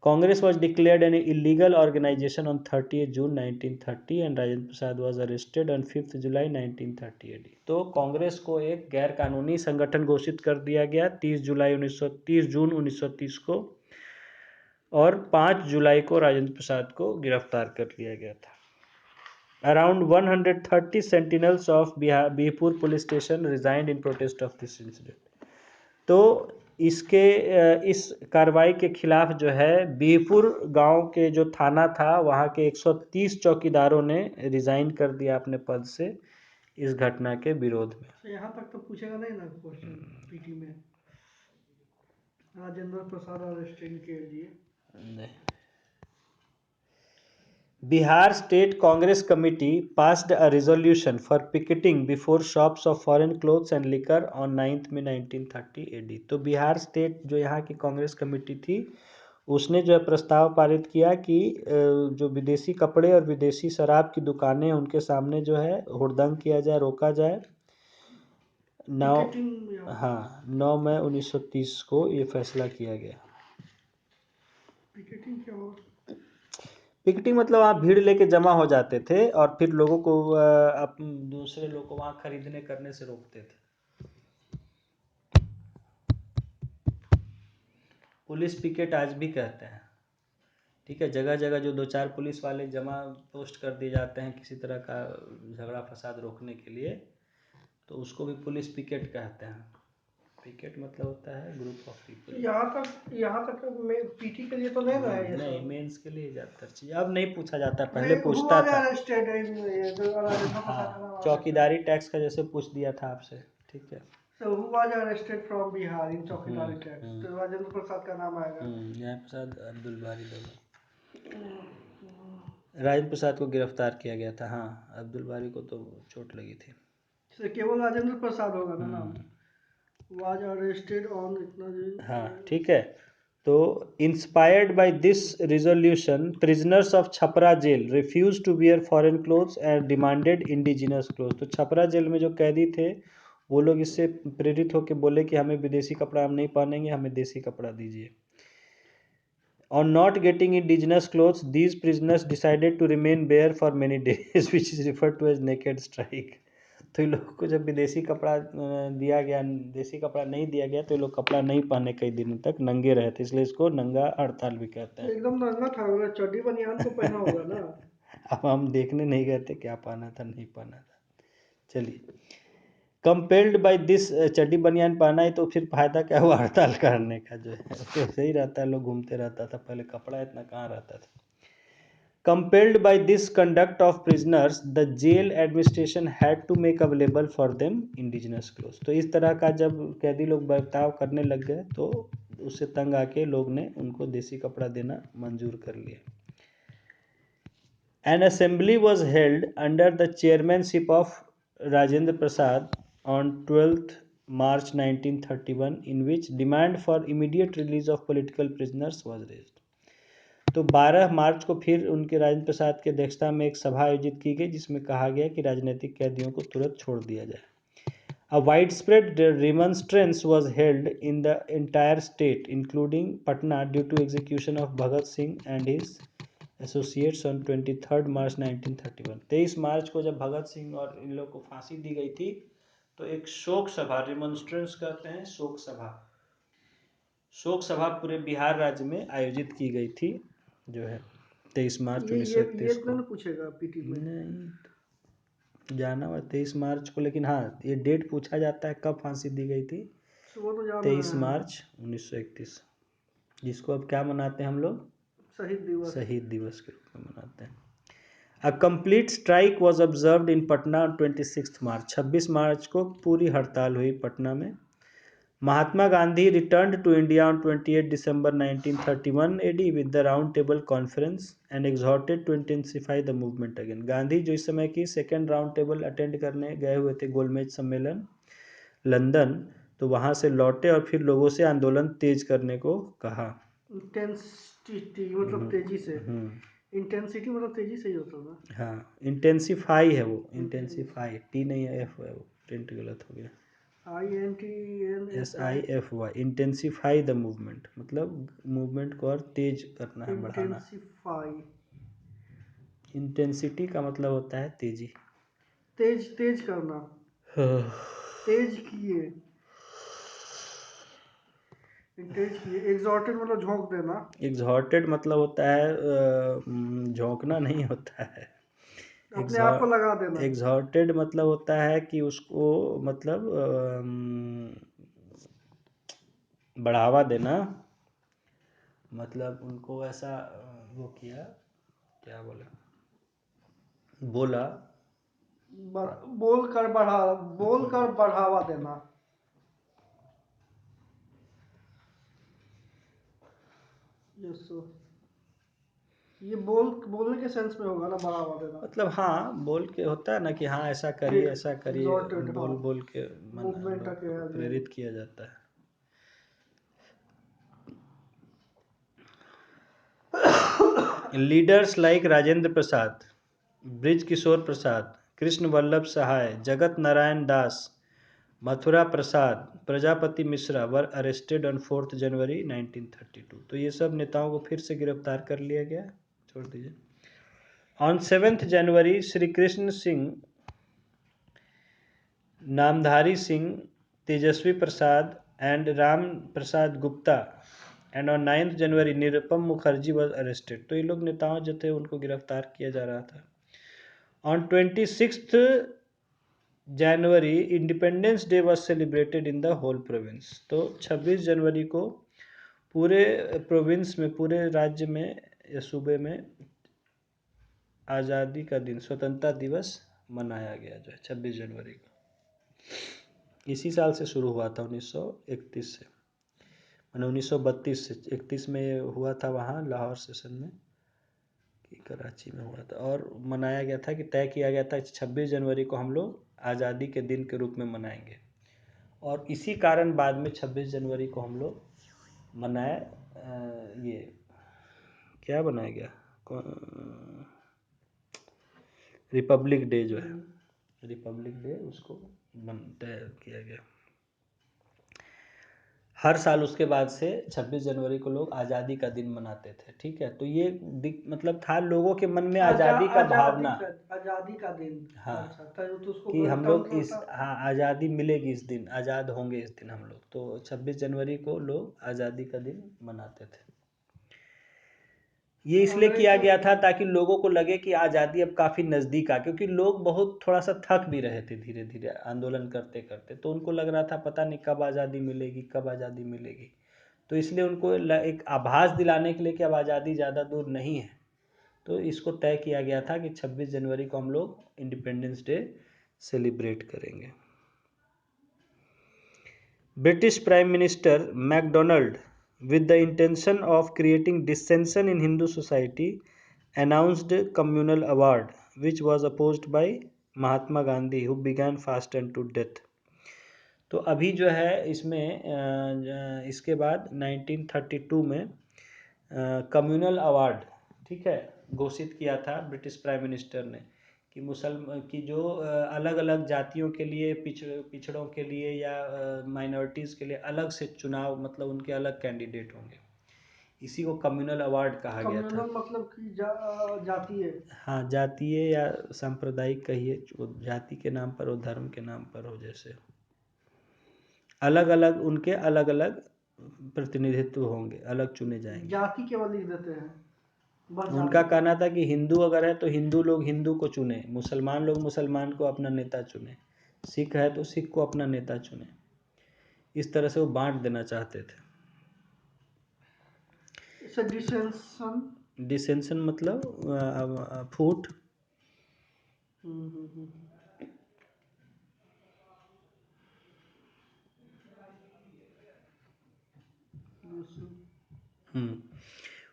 Congress was declared an illegal organisation on 30 June 1930 and Rajendra Prasad was arrested on 5 July 1930 AD। तो कांग्रेस को एक गैर कानूनी संगठन घोषित कर दिया गया 30 जून 1930 को, और 5 जुलाई को राजेंद्र प्रसाद को गिरफ्तार कर लिया गया था। Around 130 sentinels of Bihpur police station resigned in protest of this incident। तो इस कार्रवाई के खिलाफ जो है बीहपुर गांव के जो थाना था वहाँ के 130 चौकीदारों ने रिजाइन कर दिया अपने पद से इस घटना के विरोध में। तो यहाँ तक तो पूछेगा नहीं ना क्वेश्चन पीटी में, राजेंद्र प्रसाद अरेस्टेड के लिए? नहीं। Bihar State Congress Committee passed a resolution for picketing before shops of foreign clothes and liquor on 9th May 1930 AD। तो बिहार स्टेट जो यहाँ की कांग्रेस कमेटी थी उसने जो है प्रस्ताव पारित किया कि जो विदेशी कपड़े और विदेशी शराब की दुकानें उनके सामने जो है हुड़दंग किया जाए, रोका जाए। 9 मई 1930 को ये फैसला किया गया। पिकेटिंग क्या हो? पिकेटिंग मतलब आप भीड़ लेके जमा हो जाते थे और फिर लोगों को दूसरे लोग को वहाँ खरीदने करने से रोकते थे। पुलिस पिकेट आज भी कहते हैं, ठीक है, जगह जगह जो 2-4 पुलिस वाले जमा पोस्ट कर दिए जाते हैं किसी तरह का झगड़ा फसाद रोकने के लिए, तो उसको भी पुलिस पिकेट कहते हैं। पिकेट मतलब होता है ग्रुप ऑफ पीपल। यहाँ तक पीटी के लिए तो नहीं ना है ये नहीं, सब? मेंस के लिए ज़्यादातर चीज़ अब नहीं पूछा जाता, पहले नहीं, पूछता था। हाँ, चौकीदारी टैक्स का जैसे पूछ दिया था आपसे, ठीक है। So who was arrested from Bihar in चौकीदारी टैक्स? तो राजेंद्र प्रसाद का नाम आएगा। न्याय प्रसाद, अब्दुल बारी दोनों। राजेंद्र प्रसाद को गिरफ्तार किया गया था, हाँ, अब्दुल बारी को तो चोट लगी थी। तो केवल राजेंद्र प्रसाद होगा ना नाम? Was arrested on इतना हाँ, ठीक है। तो inspired by this resolution prisoners of Chhapra jail refuse to wear foreign clothes and demanded indigenous cloth. तो छपरा जेल में जो कैदी थे वो लोग इससे प्रेरित होकर बोले कि हमें विदेशी कपड़ा हम नहीं पहनेंगे, हमें देसी कपड़ा दीजिए। On not getting indigenous clothes, these prisoners decided to remain bare for many days, which is referred to as naked strike. तो इन लोगों को जब विदेशी कपड़ा दिया गया, देसी कपड़ा नहीं दिया गया, तो ये लोग कपड़ा नहीं पहने कई दिनों तक, नंगे रहे थे, इसलिए इसको नंगा हड़ताल भी कहते हैं। एकदम नंगा था, चड्डी बनियान तो पहना होगा ना। अब हम देखने नहीं गए थे क्या पहना था नहीं पहना था। चलिए, कंपेल्ड बाय दिस, चड्डी बनियान पहना है तो फिर फायदा क्या हुआ हड़ताल करने का, जो है तो सही रहता है, लोग घूमते रहता था, पहले कपड़ा इतना कहाँ रहता था। Compelled by this conduct of prisoners, the jail administration had to make available for them indigenous clothes. तो इस तरह का जब कैदी लोग बर्ताव करने लग गए तो उससे तंग आके लोग ने उनको देसी कपड़ा देना मंजूर कर लिया। An assembly was held under the chairmanship of Rajendra Prasad on 12th March 1931 in which demand for immediate release of political prisoners was raised. तो 12 मार्च को फिर उनके राजेंद्र प्रसाद की अध्यक्षता में एक सभा आयोजित की गई जिसमें कहा गया कि राजनीतिक कैदियों को तुरंत छोड़ दिया जाए। A widespread remonstrance was held in the entire state, including Patna, due to execution of Bhagat Singh and his associates on 23rd March 1931। 23 मार्च को जब भगत सिंह और इन लोग को फांसी दी गई थी तो एक शोक सभा, रिमॉन्स्ट्रेंस कहते हैं, शोक सभा पूरे बिहार राज्य में आयोजित की गई थी, जो है 23 मार्च 1931 को। ये पूछेगा पीटी में नहीं जाना हुआ 23 मार्च को, लेकिन हाँ ये डेट पूछा जाता है कब फांसी दी गई थी, 23 मार्च 1931, जिसको अब क्या मनाते हैं हम लोग, शहीद दिवस के रूप में मनाते हैं। A complete strike was observed in Patna on 26th March। 26 मार्च को पूरी हड़ताल हुई पटना में। Mahatma Gandhi returned to India on 28 December 1931 AD with the Round Table Conference and exhorted to intensify the movement again। Gandhi जो इस समय की सेकेंड राउंड टेबल अटेंड करने गए हुए थे, गोलमेज सम्मेलन लंदन, तो वहाँ से लौटे और फिर लोगों से आंदोलन तेज करने को कहा। इंटेंसिटी मतलब तेजी से, इंटेंसिटी मतलब तेजी से ही होता है। हाँ, इंटेंसिफाई है वो, इंटेंसिफाई, टी नहीं है एफ है, वो प्रिंट गलत हो गया। SIFY, इंटेंसिफाई द मूवमेंट, मतलब मूवमेंट को और तेज करना है, बढ़ाना। इंटेंसिटी का मतलब होता है तेजी, तेज करना, तेज किए, एग्जॉर्टेड मतलब झोंक देना। एग्जॉर्टेड मतलब होता है झोंकना नहीं होता है, अपने आप को लगा देना। एग्जॉर्टेड मतलब होता है कि उसको मतलब बढ़ावा देना, मतलब उनको ऐसा वो किया, क्या बोला, बोलकर बढ़ावा देना। ये बोलने के सेंस में होगा ना, बढ़ावा देना मतलब, हाँ बोल के होता है ना कि हाँ ऐसा करिए ऐसा करिए, बोल के प्रेरित किया जाता है। Leaders like Rajendra Prasad, Brij Kishore Prasad, Krishna Vallabh Sahay, Jagat Narayan Das, Mathura Prasad, Prajapati Mishra were arrested on 4 January 1932। तो ये सब नेताओं को फिर से गिरफ्तार कर लिया गया, छोड़ दीजिए। On 7 January Shri Krishna Singh, Namdhari Singh, Tejaswi Prasad and Ram Prasad Gupta and on 9 January Nirupam Mukherjee was arrested. तो ये लोग नेताओं जो थे उनको गिरफ्तार किया जा रहा था। On 26 January independence day was celebrated in the whole province. तो 26 जनवरी को पूरे प्रोविंस में, पूरे राज्य में या सूबे में आज़ादी का दिन, स्वतंत्रता दिवस मनाया गया जो है 26 जनवरी को। इसी साल से शुरू हुआ था 1931 से, मैंने 1932 से 31 में ये हुआ था वहाँ लाहौर सेशन में कि कराची में हुआ था, और मनाया गया था कि तय किया गया था 26 जनवरी को हम लोग आज़ादी के दिन के रूप में मनाएंगे। और इसी कारण बाद में 26 जनवरी को हम लोग मनाए ये क्या बनाया गया, रिपब्लिक डे जो है, रिपब्लिक डे उसको तय किया गया। हर साल उसके बाद से 26 जनवरी को लोग आज़ादी का दिन मनाते थे। ठीक है, तो ये मतलब था लोगों के मन में आज़ादी का भावना, आज़ादी का दिन। हाँ, अच्छा, तो उसको कि हम लोग इस, गणतंत्र हाँ, आज़ादी मिलेगी इस दिन, आज़ाद होंगे इस दिन हम लोग। तो 26 जनवरी को लोग आज़ादी का दिन मनाते थे। ये इसलिए किया गया था ताकि लोगों को लगे कि आज़ादी अब काफ़ी नज़दीक आ, क्योंकि लोग बहुत थोड़ा सा थक भी रहे थे धीरे धीरे आंदोलन करते करते, तो उनको लग रहा था पता नहीं कब आज़ादी मिलेगी, कब आज़ादी मिलेगी। तो इसलिए उनको एक आभास दिलाने के लिए कि अब आज़ादी ज़्यादा दूर नहीं है, तो इसको तय किया गया था कि 26 जनवरी को हम लोग इंडिपेंडेंस डे सेलिब्रेट करेंगे। British prime minister MacDonald, with the intention of creating dissension in Hindu society, announced communal award, which was opposed by Mahatma Gandhi, who began fast unto death. तो अभी जो है इसमें इसके बाद 1932 में कम्युनल अवार्ड, ठीक है, घोषित किया था ब्रिटिश प्राइम मिनिस्टर ने कि मुसलमान की जो अलग अलग जातियों के लिए, पिछड़ों के लिए या माइनॉरिटीज़ के लिए अलग से चुनाव, मतलब उनके अलग कैंडिडेट होंगे, इसी को कम्युनल अवार्ड कहा गया था। मतलब कि जातीय, हाँ, जातीय या सांप्रदायिक कहिए, जाति के नाम पर हो, धर्म के नाम पर हो, जैसे अलग अलग उनके अलग अलग प्रतिनिधित्व होंगे, अलग चुने जाएंगे। जाति केवल लिख देते हैं, उनका कहना था कि हिंदू अगर है तो हिंदू लोग हिंदू को चुने, मुसलमान लोग मुसलमान को अपना नेता चुने, सिख है तो सिख को अपना नेता चुने। इस तरह से वो बांट देना चाहते थे। डिसेंशन मतलब फूट।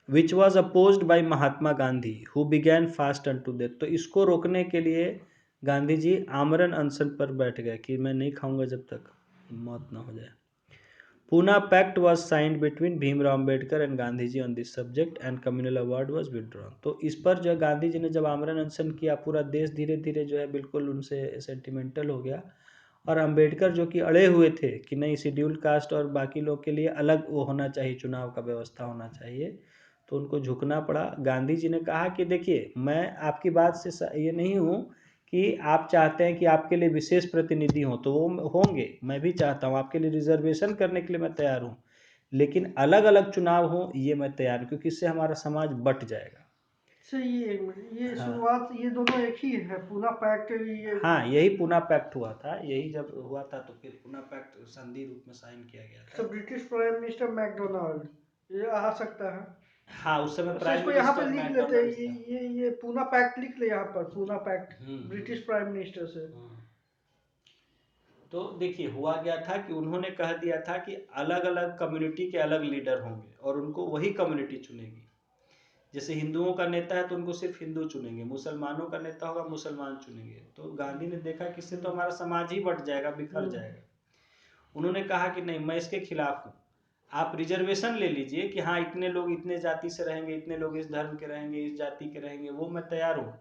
Which was opposed by Mahatma Gandhi, who began fast unto death. तो इसको रोकने के लिए गांधी जी आमरण अनशन पर बैठ गए कि मैं नहीं खाऊंगा जब तक मौत ना हो जाए। Poona pact was signed between Bhimrao Ambedkar and Gandhi ji on this subject and communal award was withdrawn. तो इस पर जो है गांधी जी ने जब आमरण अनशन किया, पूरा देश धीरे धीरे जो है बिल्कुल उनसे सेंटिमेंटल हो गया, और अंबेडकर जो कि अड़े हुए थे कि नहीं, शेड्यूल्ड कास्ट और बाकी लोग के लिए अलग वो होना चाहिए, चुनाव का व्यवस्था होना चाहिए, तो उनको झुकना पड़ा। गांधी जी ने कहा कि देखिए, मैं आपकी बात से ये नहीं हूँ कि आप चाहते हैं कि आपके लिए विशेष प्रतिनिधि हो, तो वो होंगे, मैं भी चाहता हूँ, आपके लिए रिजर्वेशन करने के लिए मैं तैयार हूँ, लेकिन अलग अलग चुनाव हो ये मैं तैयार हूँ, क्योंकि इससे हमारा समाज बट जाएगा। ये हाँ, शुरुआत, ये दोनों एक ही है, पूना पैक्ट ये, हाँ, यही पूना पैक्ट हुआ था, यही जब हुआ था तो फिर पूना पैक्ट संधि रूप में साइन किया गया था। तो ब्रिटिश प्राइम मिनिस्टर मैकडोनाल्ड ये आ सकता है। हाँ, उस समय प्राइम इसको यहाँ पे मिनिस्टर लिख लेते हैं, मैकडोनाल्ड ये पूना पैक्ट लिख ले यहाँ पर, Poona pact British prime minister से। तो देखिए हुआ क्या था कि उन्होंने कह दिया था कि अलग अलग कम्युनिटी के अलग लीडर होंगे और उनको वही कम्युनिटी चुनेगी। जैसे हिंदुओं का नेता है तो उनको सिर्फ हिंदू चुनेंगे, मुसलमानों का नेता होगा मुसलमान चुनेंगे। तो गांधी ने देखा कि इससे तो हमारा समाज ही बट जाएगा, बिखर जाएगा। उन्होंने कहा कि नहीं, मैं इसके खिलाफ हूँ, आप रिजर्वेशन ले लीजिए कि हाँ इतने लोग इतने जाति से रहेंगे, इतने लोग इस धर्म के रहेंगे, इस जाति के रहेंगे, वो मैं तैयार हूँ,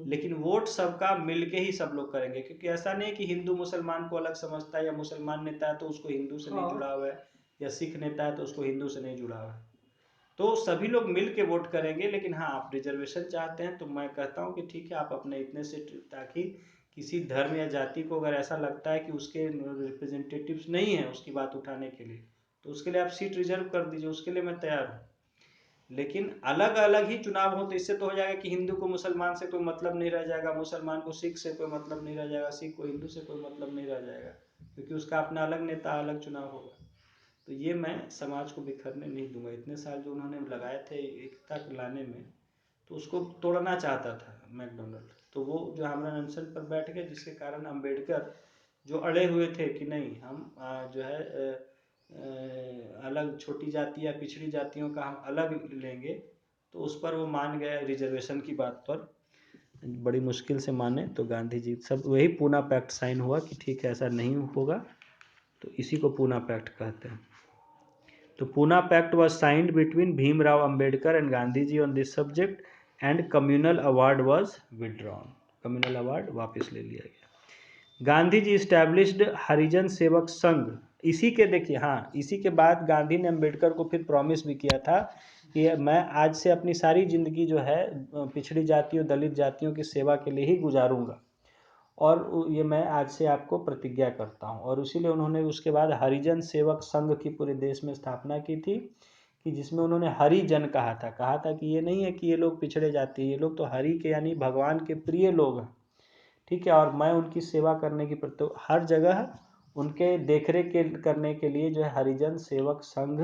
लेकिन वोट सबका मिलके ही सब लोग करेंगे। क्योंकि ऐसा नहीं कि हिंदू मुसलमान को अलग समझता है, या मुसलमान नेता है तो उसको हिंदू से नहीं जुड़ा हुआ है, या सिख नेता है तो उसको हिंदू से नहीं जुड़ा हुआ है। तो सभी लोग मिल के वोट करेंगे, लेकिन हाँ आप रिजर्वेशन चाहते हैं तो मैं कहता हूँ कि ठीक है, आप अपने इतने से, ताकि किसी धर्म या जाति को अगर ऐसा लगता है कि उसके रिप्रेजेंटेटिव्स नहीं है उसकी बात उठाने के लिए, तो उसके लिए आप सीट रिजर्व कर दीजिए, उसके लिए मैं तैयार हूँ। लेकिन अलग अलग ही चुनाव हो तो इससे तो हो जाएगा कि हिंदू को मुसलमान से कोई मतलब नहीं रह जाएगा, मुसलमान को सिख से कोई मतलब नहीं रह जाएगा, सिख को हिंदू से कोई मतलब नहीं रह जाएगा, क्योंकि उसका अपना अलग नेता अलग चुनाव होगा। तो ये मैं समाज को बिखरने नहीं दूंगा। इतने साल जो उन्होंने लगाए थे एकता लाने में, तो उसको तोड़ना चाहता था मैकडोनल्ड। तो वो जो आमरण अनशन पर बैठ गए, जिसके कारण अम्बेडकर जो अड़े हुए थे कि नहीं हम जो है अलग छोटी जाति या पिछड़ी जातियों का हम अलग लेंगे, तो उस पर वो मान गए रिजर्वेशन की बात पर, बड़ी मुश्किल से माने। तो गांधी जी सब वही पूना पैक्ट साइन हुआ कि ठीक है ऐसा नहीं होगा, तो इसी को पूना पैक्ट कहते हैं। तो Poona pact was signed between Bhimrao Ambedkar and Gandhi ji on this subject and communal award was withdrawn. Communal award वापस ले लिया गया। गांधी जी इस्टेब्लिश्ड हरिजन सेवक संघ। इसी के देखिए, हाँ, इसी के बाद गांधी ने अंबेडकर को फिर प्रॉमिस भी किया था कि मैं आज से अपनी सारी जिंदगी जो है पिछड़ी जातियों दलित जातियों की सेवा के लिए ही गुजारूंगा, और ये मैं आज से आपको प्रतिज्ञा करता हूँ। और इसीलिए उन्होंने उसके बाद हरिजन सेवक संघ की पूरे देश में स्थापना की थी, कि जिसमें उन्होंने हरिजन कहा था कि ये नहीं है कि ये लोग पिछड़े जाति, ये लोग तो हरि के यानी भगवान के प्रिय लोग हैं, ठीक है, और मैं उनकी सेवा करने की हर जगह उनके देखरेख करने के लिए जो है हरिजन सेवक संघ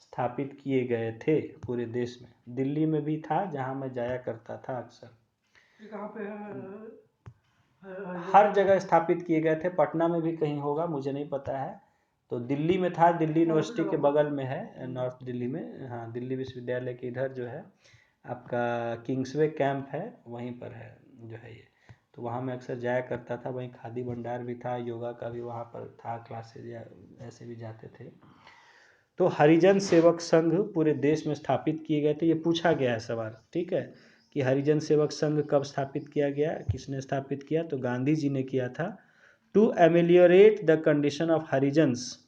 स्थापित किए गए थे पूरे देश में। दिल्ली में भी था जहां मैं जाया करता था अक्सर। कहाँ पे हर जगह स्थापित किए गए थे, पटना में भी कहीं होगा मुझे नहीं पता है। तो दिल्ली में था, दिल्ली यूनिवर्सिटी के बगल में है, नॉर्थ दिल्ली में, हाँ, दिल्ली विश्वविद्यालय के इधर जो है आपका किंग्सवे कैंप है, वहीं पर है जो है ये। तो वहाँ मैं अक्सर जाया करता था, वहीं खादी भंडार भी था, योगा का भी वहाँ पर था क्लासेज, या ऐसे भी जाते थे। तो हरिजन सेवक संघ पूरे देश में स्थापित किए गए थे। ये पूछा गया है सवाल, ठीक है, कि हरिजन सेवक संघ कब स्थापित किया गया, किसने स्थापित किया, तो गांधी जी ने किया था। To ameliorate the condition of Harijans,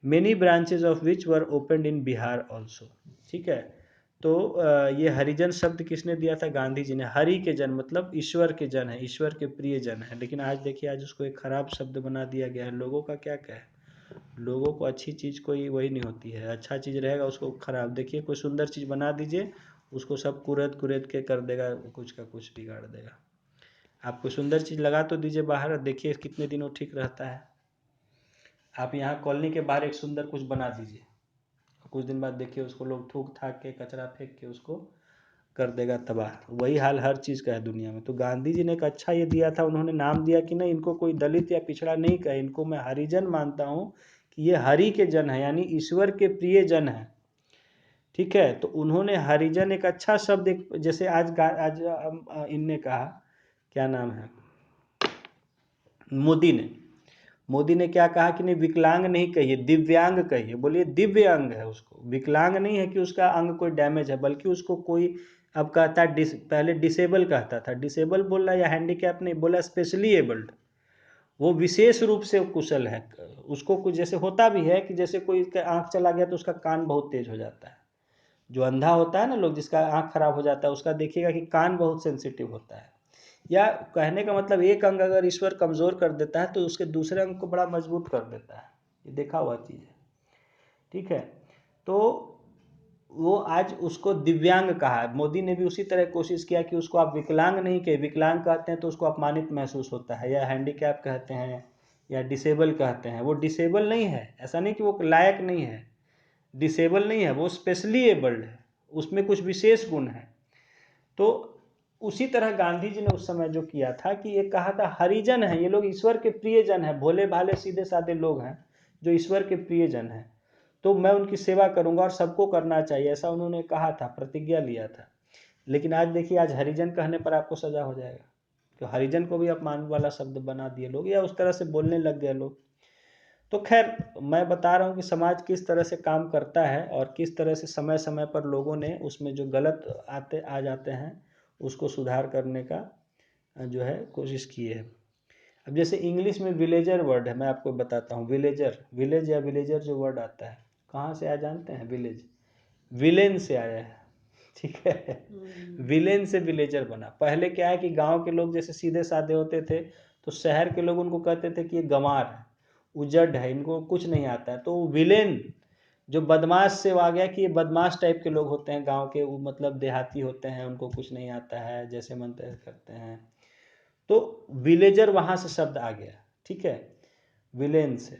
many branches of which were opened in Bihar also, ठीक है। तो ये हरिजन शब्द किसने दिया था, गांधी जी ने। हरि के जन मतलब ईश्वर के जन है, ईश्वर के प्रिय जन है। लेकिन आज देखिए, आज उसको एक खराब शब्द बना दिया गया है। लोगों का क्या है, लोगों को अच्छी चीज़ कोई वही नहीं होती है, अच्छा चीज़ रहेगा उसको खराब। देखिए कोई सुंदर चीज़ बना दीजिए, उसको सब कुरेद कुरेद के कर देगा, कुछ का कुछ बिगाड़ देगा। आप कोई सुंदर चीज़ लगा तो दीजिए बाहर, देखिए कितने दिनों ठीक रहता है। आप यहाँ कॉलोनी के बाहर एक सुंदर कुछ बना दीजिए, कुछ दिन बाद देखिए उसको लोग थूक थाक के कचरा फेंक के उसको कर देगा तबाह। वही हाल हर चीज़ का है दुनिया में। तो गांधी जी ने एक अच्छा ये दिया था, उन्होंने नाम दिया कि नहीं, इनको कोई दलित या पिछड़ा नहीं कहे, इनको मैं हरिजन मानता हूँ, कि ये हरि के जन है, यानी ईश्वर के प्रिय जन है, ठीक है। तो उन्होंने हरिजन एक अच्छा शब्द, एक जैसे आज इनने कहा, क्या नाम है, मोदी ने क्या कहा कि नहीं, विकलांग नहीं कहिए, दिव्यांग कहिए। बोलिए दिव्य अंग है उसको, विकलांग नहीं है कि उसका अंग कोई डैमेज है, बल्कि उसको कोई अब कहता है पहले डिसेबल कहता था, डिसेबल बोल रहा है, या हैंडीकैप नहीं बोला, स्पेशली एबल्ड। वो विशेष रूप से कुशल है। उसको कुछ जैसे होता भी है कि जैसे कोई आँख चला गया तो उसका कान बहुत तेज हो जाता है। जो अंधा होता है ना लोग, जिसका आँख खराब हो जाता है, उसका देखिएगा कि कान बहुत सेंसिटिव होता है। या कहने का मतलब, एक अंग अगर ईश्वर कमज़ोर कर देता है तो उसके दूसरे अंग को बड़ा मजबूत कर देता है, ये देखा हुआ चीज़ है, ठीक है। तो वो आज उसको दिव्यांग कहा है। मोदी ने भी उसी तरह कोशिश किया कि उसको आप विकलांग नहीं कहे, विकलांग कहते हैं तो उसको अपमानित महसूस होता है, या हैंडीकैप कहते हैं, या डिसेबल कहते हैं। वो डिसेबल नहीं है, ऐसा नहीं कि वो लायक नहीं है, डिसेबल नहीं है, वो स्पेशली एबल्ड है, उसमें कुछ विशेष गुण है। तो उसी तरह गांधी जी ने उस समय जो किया था कि ये कहा था हरिजन है, ये लोग ईश्वर के प्रिय जन है, भोले भाले सीधे साधे लोग हैं जो ईश्वर के प्रिय जन हैं, तो मैं उनकी सेवा करूंगा और सबको करना चाहिए, ऐसा उन्होंने कहा था, प्रतिज्ञा लिया था। लेकिन आज देखिए, आज हरिजन कहने पर आपको सजा हो जाएगा, तो हरिजन को भी अपमान वाला शब्द बना दिए लोग, या उस तरह से बोलने लग गए लोग। तो खैर, मैं बता रहा हूँ कि समाज किस तरह से काम करता है, और किस तरह से समय समय पर लोगों ने उसमें जो गलत आ जाते हैं उसको सुधार करने का जो है कोशिश की है। अब जैसे इंग्लिश में विलेजर वर्ड है, मैं आपको बताता हूँ। विलेज या विलेजर जो वर्ड आता है, कहाँ से आया जानते हैं? विलेज विलेन से आया है, ठीक है। विलेन से विलेजर बना। पहले क्या है कि गांव के लोग जैसे सीधे साधे होते थे, तो शहर के लोग उनको कहते थे कि ये गंवार है, उजड़ है, इनको कुछ नहीं आता है, तो विलेन जो बदमाश से वो आ गया कि ये बदमाश टाइप के लोग होते हैं गांव के, वो मतलब देहाती होते हैं, उनको कुछ नहीं आता है, जैसे मन तैसे करते हैं। तो विलेजर वहां से शब्द आ गया, ठीक है, विलेन से।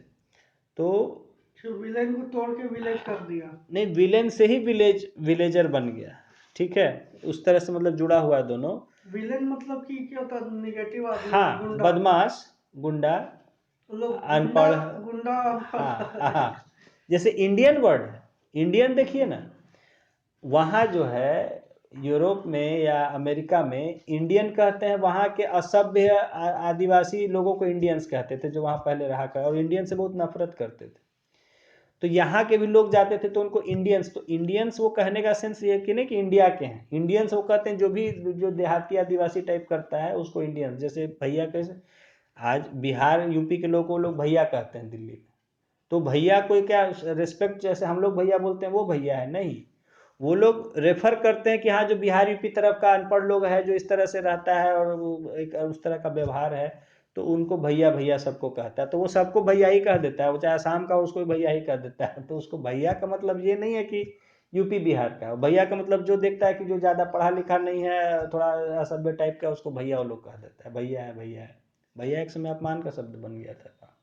तो विलेन को तोड़ के विलेज कर दिया। नहीं, विलेन से ही विलेजर बन गया, ठीक है, उस तरह से मतलब जुड़ा हुआ है दोनों। विलेन मतलब कि क्या होता है? नेगेटिव आदमी, हाँ, गुंडा, बदमाश, गुंडा, मतलब अनपढ़। गुंडा हाँ हाँ, जैसे इंडियन वर्ड है, इंडियन देखिए ना, वहाँ जो है यूरोप में या अमेरिका में इंडियन कहते हैं, वहाँ के असभ्य आदिवासी लोगों को इंडियंस कहते थे, जो वहाँ पहले रहा कर, और इंडियन से बहुत नफरत करते थे। तो यहाँ के भी लोग जाते थे तो उनको इंडियंस, तो इंडियंस वो कहने का सेंस ये कि नहीं कि इंडिया के हैं, इंडियंस वो कहते हैं जो भी जो देहाती आदिवासी टाइप करता है उसको इंडियंस। जैसे भैया कैसे, आज बिहार यूपी के लोगों को लोग भैया कहते हैं दिल्ली में, तो भैया कोई क्या रिस्पेक्ट, जैसे हम लोग भैया बोलते हैं वो भैया है नहीं, वो लोग रेफर करते हैं कि हाँ जो बिहार यूपी तरफ का अनपढ़ लोग है, जो इस तरह से रहता है और वो एक उस तरह का व्यवहार है, तो उनको भैया भैया सबको कहता है, तो वो सबको भैया ही कह देता है, वो चाहे आसाम का उसको भैया ही कह देता है। तो उसको भैया का मतलब ये नहीं है कि यूपी बिहार का, भैया का मतलब जो देखता है कि जो ज़्यादा पढ़ा लिखा नहीं है, थोड़ा असभ्य टाइप का, उसको भैया वो लोग कह देता है, भैया है भैया है। भैया एक समय अपमान का शब्द बन गया था।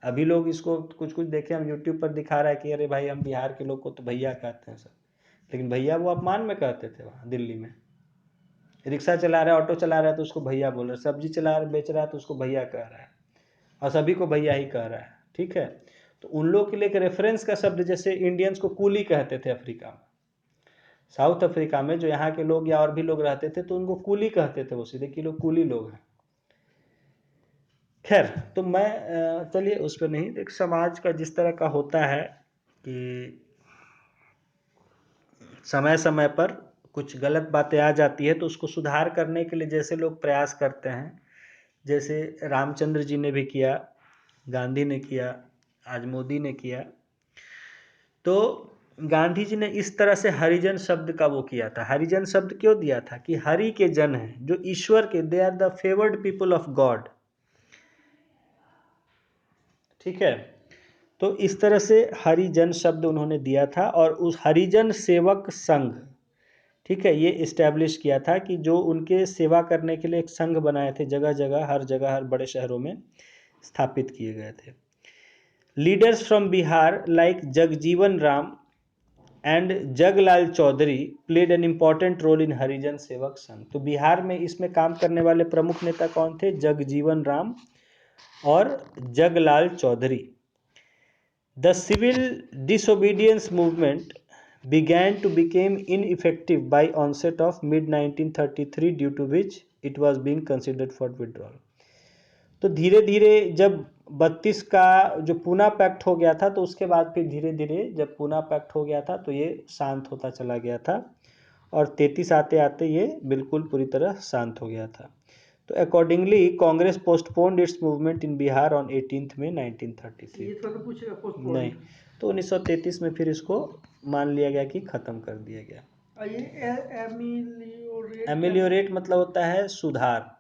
अभी लोग इसको कुछ कुछ देखे, हम यूट्यूब पर दिखा रहा है कि अरे भाई हम बिहार के लोग को तो भैया कहते हैं सब, लेकिन भैया वो अपमान में कहते थे वहाँ दिल्ली में। रिक्शा चला रहा है, ऑटो चला रहा है तो उसको भैया बोल रहा है, सब्जी चला रहा बेच रहा है तो उसको भैया कह रहा है, और सभी को भैया ही कह रहा है, ठीक है। तो उन लोग के लिए एक रेफरेंस का शब्द, जैसे इंडियंस को कूली कहते थे अफ्रीका में, साउथ अफ्रीका में जो यहाँ के लोग या और भी लोग रहते थे तो उनको कूली कहते थे, वो सीधे कि लोग कूली लोग हैं। खैर, तो मैं चलिए उस पर नहीं, एक समाज का जिस तरह का होता है कि समय समय पर कुछ गलत बातें आ जाती है तो उसको सुधार करने के लिए जैसे लोग प्रयास करते हैं, जैसे रामचंद्र जी ने भी किया, गांधी ने किया, आज मोदी ने किया। तो गांधी जी ने इस तरह से हरिजन शब्द का वो किया था। हरिजन शब्द क्यों दिया था कि हरि के जन हैं, जो ईश्वर के, they are the favoured people of God, ठीक है। तो इस तरह से हरिजन शब्द उन्होंने दिया था, और उस हरिजन सेवक संघ, ठीक है, ये इस्टेब्लिश किया था कि जो उनके सेवा करने के लिए एक संघ बनाए थे, जगह जगह हर बड़े शहरों में स्थापित किए गए थे। Leaders from Bihar like Jagjivan Ram and Jaglal Chaudhary played an important role in Harijan Sevak Sangh. तो बिहार में इसमें काम करने वाले प्रमुख नेता कौन थे? जगजीवन राम और Jaglal Chaudhary. The civil disobedience movement began to become ineffective by onset of mid 1933, due to which it was being considered for withdrawal. तो धीरे धीरे जब 32 का जो पूना पैक्ट हो गया था, तो उसके बाद फिर धीरे धीरे जब पूना पैक्ट हो गया था तो ये शांत होता चला गया था, और 33 आते आते ये बिल्कुल पूरी तरह शांत हो गया था। तो accordingly Congress postponed it's movement in Bihar on 18 मई 1933। ये थोड़ा पूछेगा पोस्टपोन नहीं, तो 1933 में फिर इसको मान लिया गया कि ख़त्म कर दिया गया। ये एमिलियोरेट एमिलियोरेट मतलब होता है सुधार,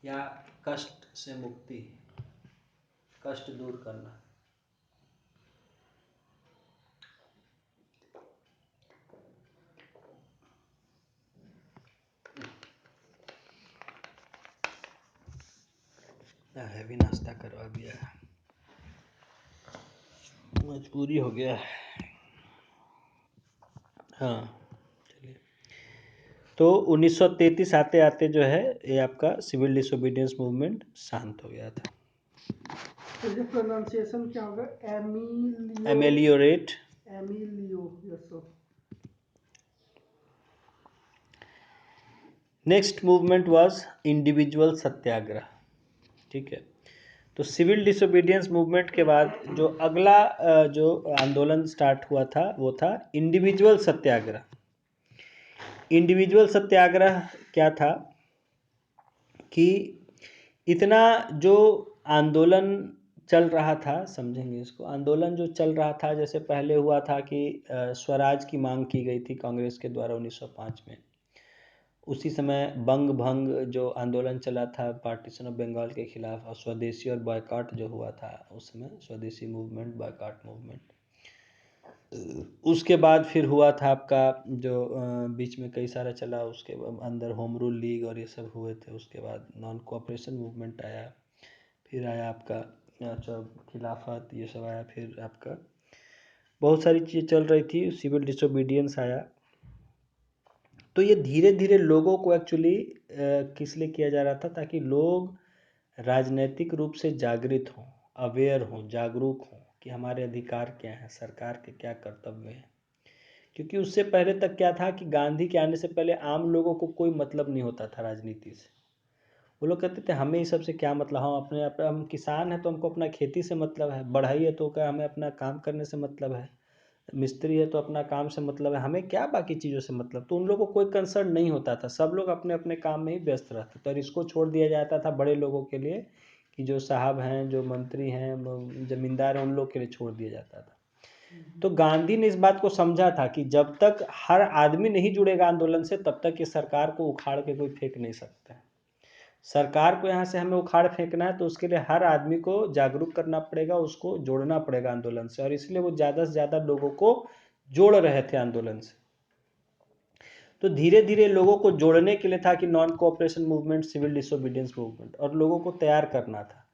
या कष्ट से मुक्ति, कष्ट दूर करना। हैवी नाश्ता करवा दिया है, मजबूरी हो गया है। हाँ चलिए, तो 1933 आते आते जो है ये आपका सिविल डिसोबीडियंस मूवमेंट शांत हो गया था। तो जो प्रोनाउंसिएशन क्या होगा? Ameliorate. Amelio, yes sir. Next movement was individual Satyagraha, ठीक है। तो सिविल डिसोबीडियंस मूवमेंट के बाद जो अगला जो आंदोलन स्टार्ट हुआ था वो था इंडिविजुअल सत्याग्रह। इंडिविजुअल सत्याग्रह क्या था कि इतना जो आंदोलन चल रहा था, समझेंगे इसको, आंदोलन जो चल रहा था, जैसे पहले हुआ था कि स्वराज की मांग की गई थी कांग्रेस के द्वारा 1905 में, उसी समय बंग भंग जो आंदोलन चला था पार्टीशन ऑफ बंगाल के खिलाफ, और स्वदेशी और बॉयकॉट जो हुआ था उस समय, स्वदेशी मूवमेंट, बॉयकॉट मूवमेंट। उसके बाद फिर हुआ था आपका जो बीच में कई सारा चला, उसके अंदर होम रूल लीग और ये सब हुए थे। उसके बाद नॉन कोऑपरेशन मूवमेंट आया, फिर आया आपका खिलाफत, ये सब आया। फिर आपका बहुत सारी चीज़ें चल रही थी, सिविल डिसोबीडियंस आया। तो ये धीरे धीरे लोगों को एक्चुअली किस लिए किया जा रहा था, ताकि लोग राजनीतिक रूप से जागृत हों, अवेयर हों, जागरूक हों कि हमारे अधिकार क्या हैं, सरकार के क्या कर्तव्य हैं। क्योंकि उससे पहले तक क्या था कि गांधी के आने से पहले आम लोगों को कोई मतलब नहीं होता था राजनीति से। वो लोग कहते थे हमें इस सब से क्या मतलब, हम किसान हैं तो हमको अपना खेती से मतलब है, बढ़ई है तो क्या हमें अपना काम करने से मतलब है, मिस्त्री है तो अपना काम से मतलब है, हमें क्या बाकी चीज़ों से मतलब। तो उन लोगों को कोई कंसर्न नहीं होता था, सब लोग अपने अपने काम में ही व्यस्त रहते थे। और इसको छोड़ दिया जाता था बड़े लोगों के लिए, कि जो साहब हैं, जो मंत्री हैं, जमींदार हैं, उन लोग के लिए छोड़ दिया जाता था। तो गांधी ने इस बात को समझा था कि जब तक हर आदमी नहीं जुड़ेगा आंदोलन से, तब तक ये सरकार को उखाड़ के कोई फेंक नहीं सकता है। सरकार को यहाँ से हमें उखाड़ फेंकना है तो उसके लिए हर आदमी को जागरूक करना पड़ेगा, उसको जोड़ना पड़ेगा आंदोलन से। और इसलिए वो ज़्यादा से ज़्यादा लोगों को जोड़ रहे थे आंदोलन से। तो धीरे धीरे लोगों को जोड़ने के लिए था कि non cooperation movement, civil disobedience movement, और लोगों को तैयार करना था।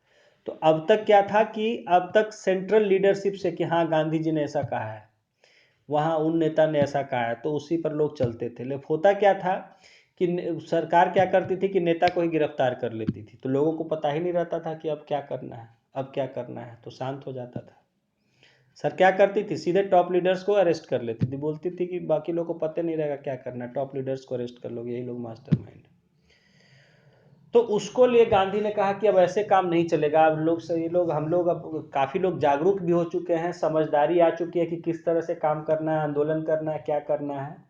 तो अब तक क्या था कि अब तक सेंट्रल लीडरशिप से कि हाँ गांधी जी ने ऐसा कहा है, वहाँ उन नेता ने ऐसा कहा है, तो उसी पर लोग चलते थे। लेकिन होता क्या था कि सरकार क्या करती थी कि नेता को ही गिरफ्तार कर लेती थी, तो लोगों को पता ही नहीं रहता था कि अब क्या करना है, अब क्या करना है, तो शांत हो जाता था। सर क्या करती थी, सीधे टॉप लीडर्स को अरेस्ट कर लेती थी, बोलती थी कि बाकी लोग को पता नहीं रहेगा क्या करना है, टॉप लीडर्स को अरेस्ट कर लोगे, यही लोग मास्टरमाइंड। तो उसको लिए गांधी ने कहा कि अब ऐसे काम नहीं चलेगा, अब लोग से ये लोग, हम लोग अब काफ़ी लोग जागरूक भी हो चुके हैं, समझदारी आ चुकी है कि किस तरह से काम करना है, आंदोलन करना है, क्या करना है।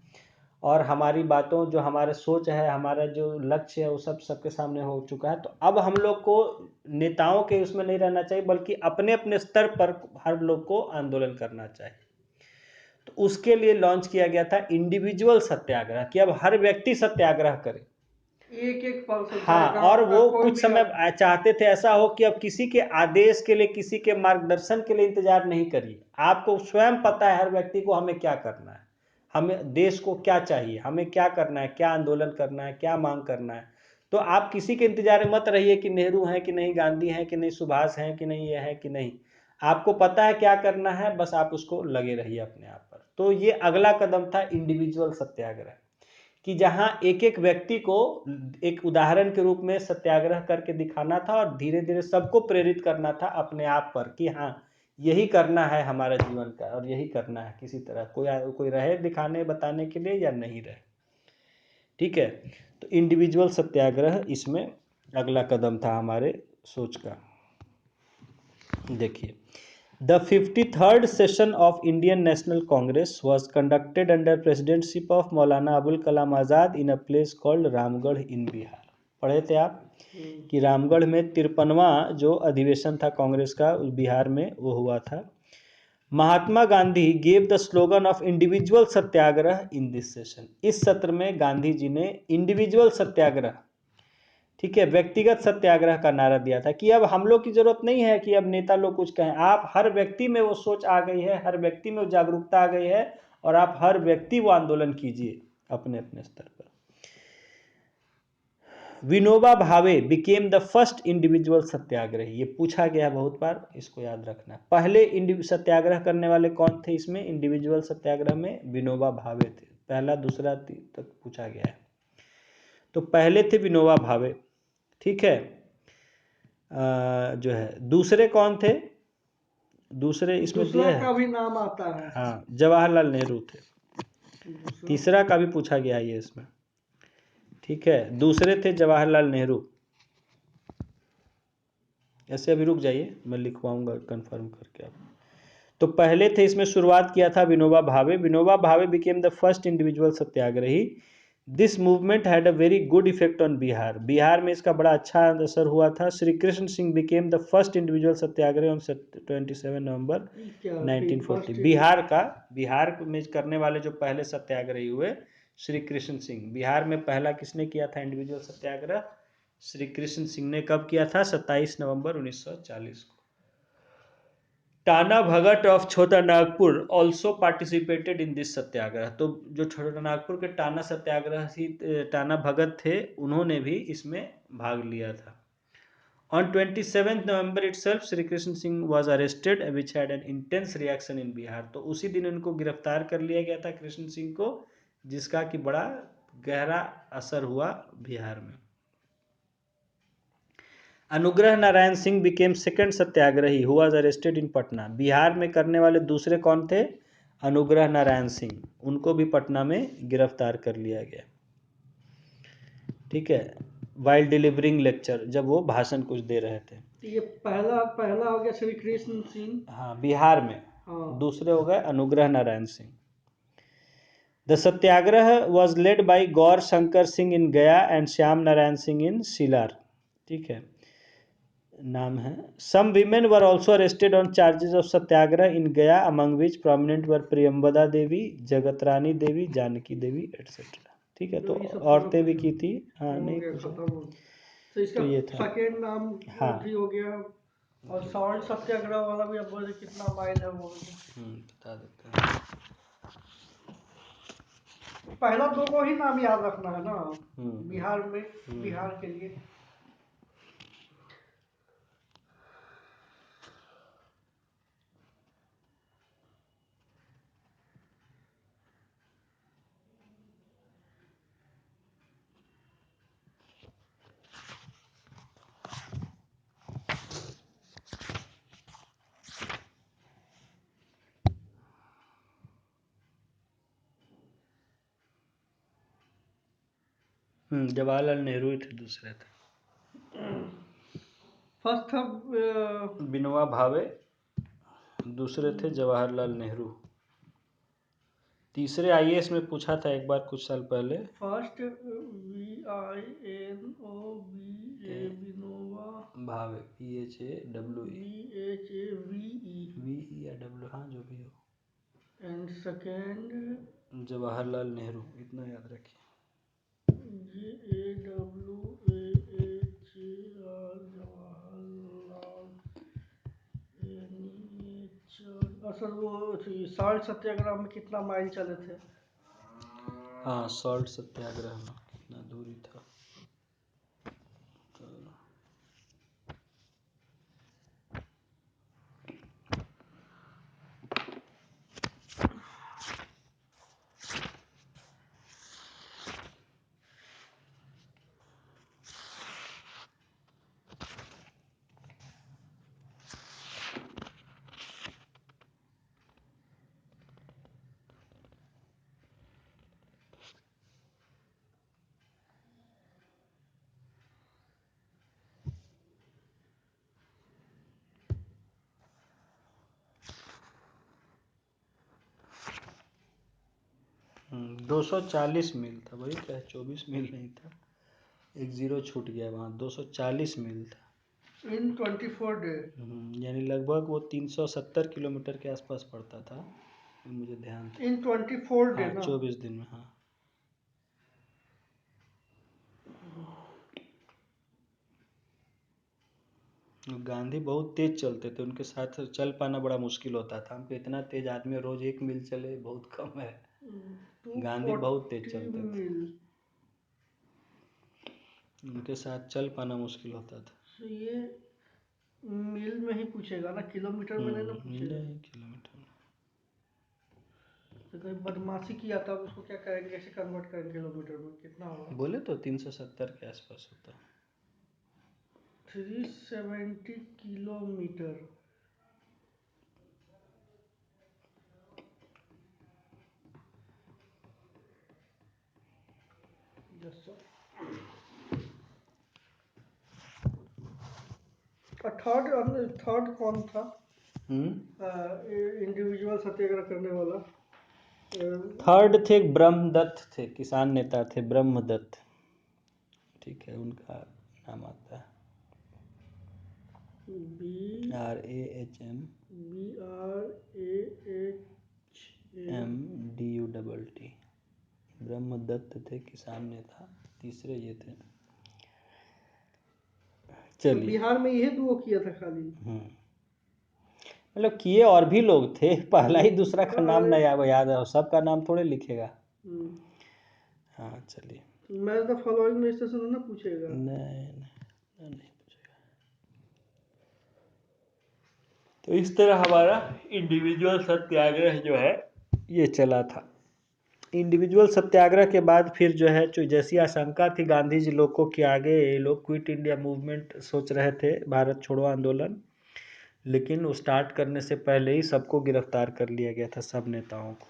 और हमारी बातों, जो हमारा सोच है, हमारा जो लक्ष्य है, वो सब सबके सामने हो चुका है। तो अब हम लोग को नेताओं के उसमें नहीं रहना चाहिए, बल्कि अपने अपने स्तर पर हर लोग को आंदोलन करना चाहिए। तो उसके लिए लॉन्च किया गया था इंडिविजुअल सत्याग्रह, कि अब हर व्यक्ति सत्याग्रह करे, एक एक पर्सन, हाँ। और वो कुछ समय चाहते थे ऐसा हो कि अब किसी के आदेश के लिए, किसी के मार्गदर्शन के लिए इंतजार नहीं करिए, आपको स्वयं पता है हर व्यक्ति को हमें क्या करना है, हमें देश को क्या चाहिए, हमें क्या करना है, क्या आंदोलन करना है, क्या मांग करना है। तो आप किसी के इंतजार में मत रहिए कि नेहरू हैं कि नहीं, गांधी हैं कि नहीं, सुभाष हैं कि नहीं, ये है कि नहीं। आपको पता है क्या करना है, बस आप उसको लगे रहिए अपने आप पर। तो ये अगला कदम था इंडिविजुअल सत्याग्रह, कि जहां एक एक व्यक्ति को एक उदाहरण के रूप में सत्याग्रह करके दिखाना था, और धीरे धीरे सबको प्रेरित करना था अपने आप पर कि हाँ यही करना है हमारा जीवन का, और यही करना है। किसी तरह कोई रहे दिखाने बताने के लिए या नहीं रहे, ठीक है। तो इंडिविजुअल सत्याग्रह इसमें अगला कदम था हमारे सोच का। देखिए, the 53rd session of Indian National Congress was conducted under presidency of Maulana Abul Kalam Azad in a place called Ramgarh in Bihar। पढ़े थे आप कि रामगढ़ में 53वां जो अधिवेशन था कांग्रेस का, बिहार में वो हुआ था। Mahatma Gandhi gave the slogan of individual Satyagraha in this session. इस सत्र में गांधी जी ने इंडिविजुअल सत्याग्रह, ठीक है, व्यक्तिगत सत्याग्रह का नारा दिया था, कि अब हम लोग की जरूरत नहीं है कि अब नेता लोग कुछ कहें, आप हर व्यक्ति में वो सोच आ गई है, हर व्यक्ति में वो जागरूकता आ गई है, और आप हर व्यक्ति वो आंदोलन कीजिए अपने अपने स्तर पर। Vinoba Bhave became the first individual सत्याग्रही। ये पूछा गया बहुत बार, इसको याद रखना। पहले सत्याग्रह करने वाले कौन थे इसमें, इंडिविजुअल सत्याग्रह में विनोबा भावे थे। पहला दूसरा तक पूछा गया है। तो पहले थे विनोबा भावे, ठीक है। जो है दूसरे कौन थे, दूसरे इसमें दिया है, का भी नाम आता है, हाँ, जवाहरलाल नेहरू थे। तीसरा का भी पूछा गया है ये इसमें, ठीक है। दूसरे थे जवाहरलाल नेहरू। ऐसे अभी रुक जाइए, मैं लिखवाऊंगा कंफर्म करके आप। तो पहले थे इसमें, शुरुआत किया था Vinoba Bhave. Vinoba Bhave became the first individual Satyagrahi. This movement had a very good effect on Bihar. Bihar में इसका बड़ा अच्छा असर हुआ था। Shri Krishna Singh became the first individual Satyagrahi on 27 November 1940। Bihar में करने वाले जो पहले सत्याग्रही हुए, श्री कृष्ण सिंह। बिहार में पहला किसने किया था इंडिविजुअल सत्याग्रह? श्री कृष्ण सिंह ने। कब किया था? 27 नवंबर 1940 को। टाना Bhagat of Chota Nagpur also participated in this Satyagraha. तो जो छोटा नागपुर के टाना सत्याग्रह टाना भगत थे, उन्होंने भी इसमें भाग लिया था। On 27th November itself, Sri Krishna Singh was arrested, which had an intense reaction in Bihar. तो उसी दिन उनको गिरफ्तार कर लिया गया था कृष्ण सिंह को, जिसका कि बड़ा गहरा असर हुआ बिहार में। अनुग्रह Narayan Singh became second Satyagrahi who was arrested in Patna. Bihar में करने वाले दूसरे कौन थे? अनुग्रह नारायण सिंह। उनको भी पटना में गिरफ्तार कर लिया गया। ठीक है, वाइल डिलीवरिंग लेक्चर, जब वो भाषण कुछ दे रहे थे। ये पहला हो गया श्री कृष्ण सिंह, हाँ, बिहार में। हाँ। दूसरे हो गए Anugrah Narayan Singh. The Satyagraha was led by Gaur Shankar Singh in Gaya and Shyam Narayan Singh in Silar. ठीक है, नाम है। Some women were also arrested on charges of Satyagraha in Gaya, among which prominent were Priyambada Devi, Jagat Rani Devi, Janaki Devi etcetera. ठीक है, तो औरतें भी की थी। हाँ, नहीं पूछा। तो इसका ये था सेकेंड नाम हाँ भी हो गया। और सॉल्ट सत्याग्रह वाला भी, अब बोले कितना माइल है वो। बता देते हैं। पहला दो को ही नाम याद रखना है ना, बिहार में, बिहार के लिए। जवाहरलाल नेहरू ही थे, दूसरे थे। फर्स्ट था विनोबा भावे, दूसरे थे जवाहरलाल नेहरू। तीसरे आईएएस में पूछा था एक बार कुछ साल पहले। First VINOBA Vinoba Bhave, PHAWE, VE या W, हाँ जो भी हो। एंड सेकेंड जवाहरलाल नेहरू, इतना याद रखिए। असल वो सॉल्ट सत्याग्रह में कितना माइल चले थे? हाँ, सॉल्ट सत्याग्रह में कितना दूरी था? हम्म, 240 मील था भाई, क्या 24 मील नहीं था, एक जीरो छूट गया वहाँ। 240 मील था इन 24 डे। यानी लगभग वो 370 किलोमीटर के आसपास पड़ता था, मुझे ध्यान था। इन 24 डे हाँ, ना? 24 दिन में। हाँ, गांधी बहुत तेज चलते थे, उनके साथ चल पाना बड़ा मुश्किल होता था। हमको इतना तेज आदमी रोज 1 मील चले बहुत कम है। गांधी बहुत तेज चलते थे, उनके साथ चल पाना मुश्किल होता था। तो ये मील में ही पूछेगा ना, किलोमीटर में नहीं ना पूछेगा। नहीं, किलोमीटर में। तो कोई बदमाशी किया था उसको क्या करेंगे, कैसे कन्वर्ट करेंगे किलोमीटर में, कितना होगा? बोले तो 370 के आसपास होता। 370 किलोमीटर। थर्ड कौन था इंडिविजुअल सत्याग्रह करने वाला? थर्ड थे ब्रह्मदत्त, थे किसान नेता थे ब्रह्मदत्त। ठीक है, उनका नाम आता है BRAHMDUTT। ब्रह्मदत्त थे, किसान नेता, तीसरे ये थे। तो चलिए, बिहार में यही दो किया था खाली। मतलब किए और भी लोग थे, पहला ही दूसरा का नाम नहीं याद है, सबका नाम थोड़े लिखेगा। हाँ चलिए, मैं तो फॉलोइंग में से ना पूछेगा। नहीं पूछेगा। तो इस तरह हमारा इंडिविजुअल सत्याग्रह जो है ये चला था। इंडिविजुअल सत्याग्रह के बाद फिर जो है, जो जैसी आशंका थी गांधी जी लोग को कि आगे ये लोग क्विट इंडिया मूवमेंट सोच रहे थे, भारत छोड़ो आंदोलन, लेकिन वो स्टार्ट करने से पहले ही सबको गिरफ्तार कर लिया गया था, सब नेताओं को।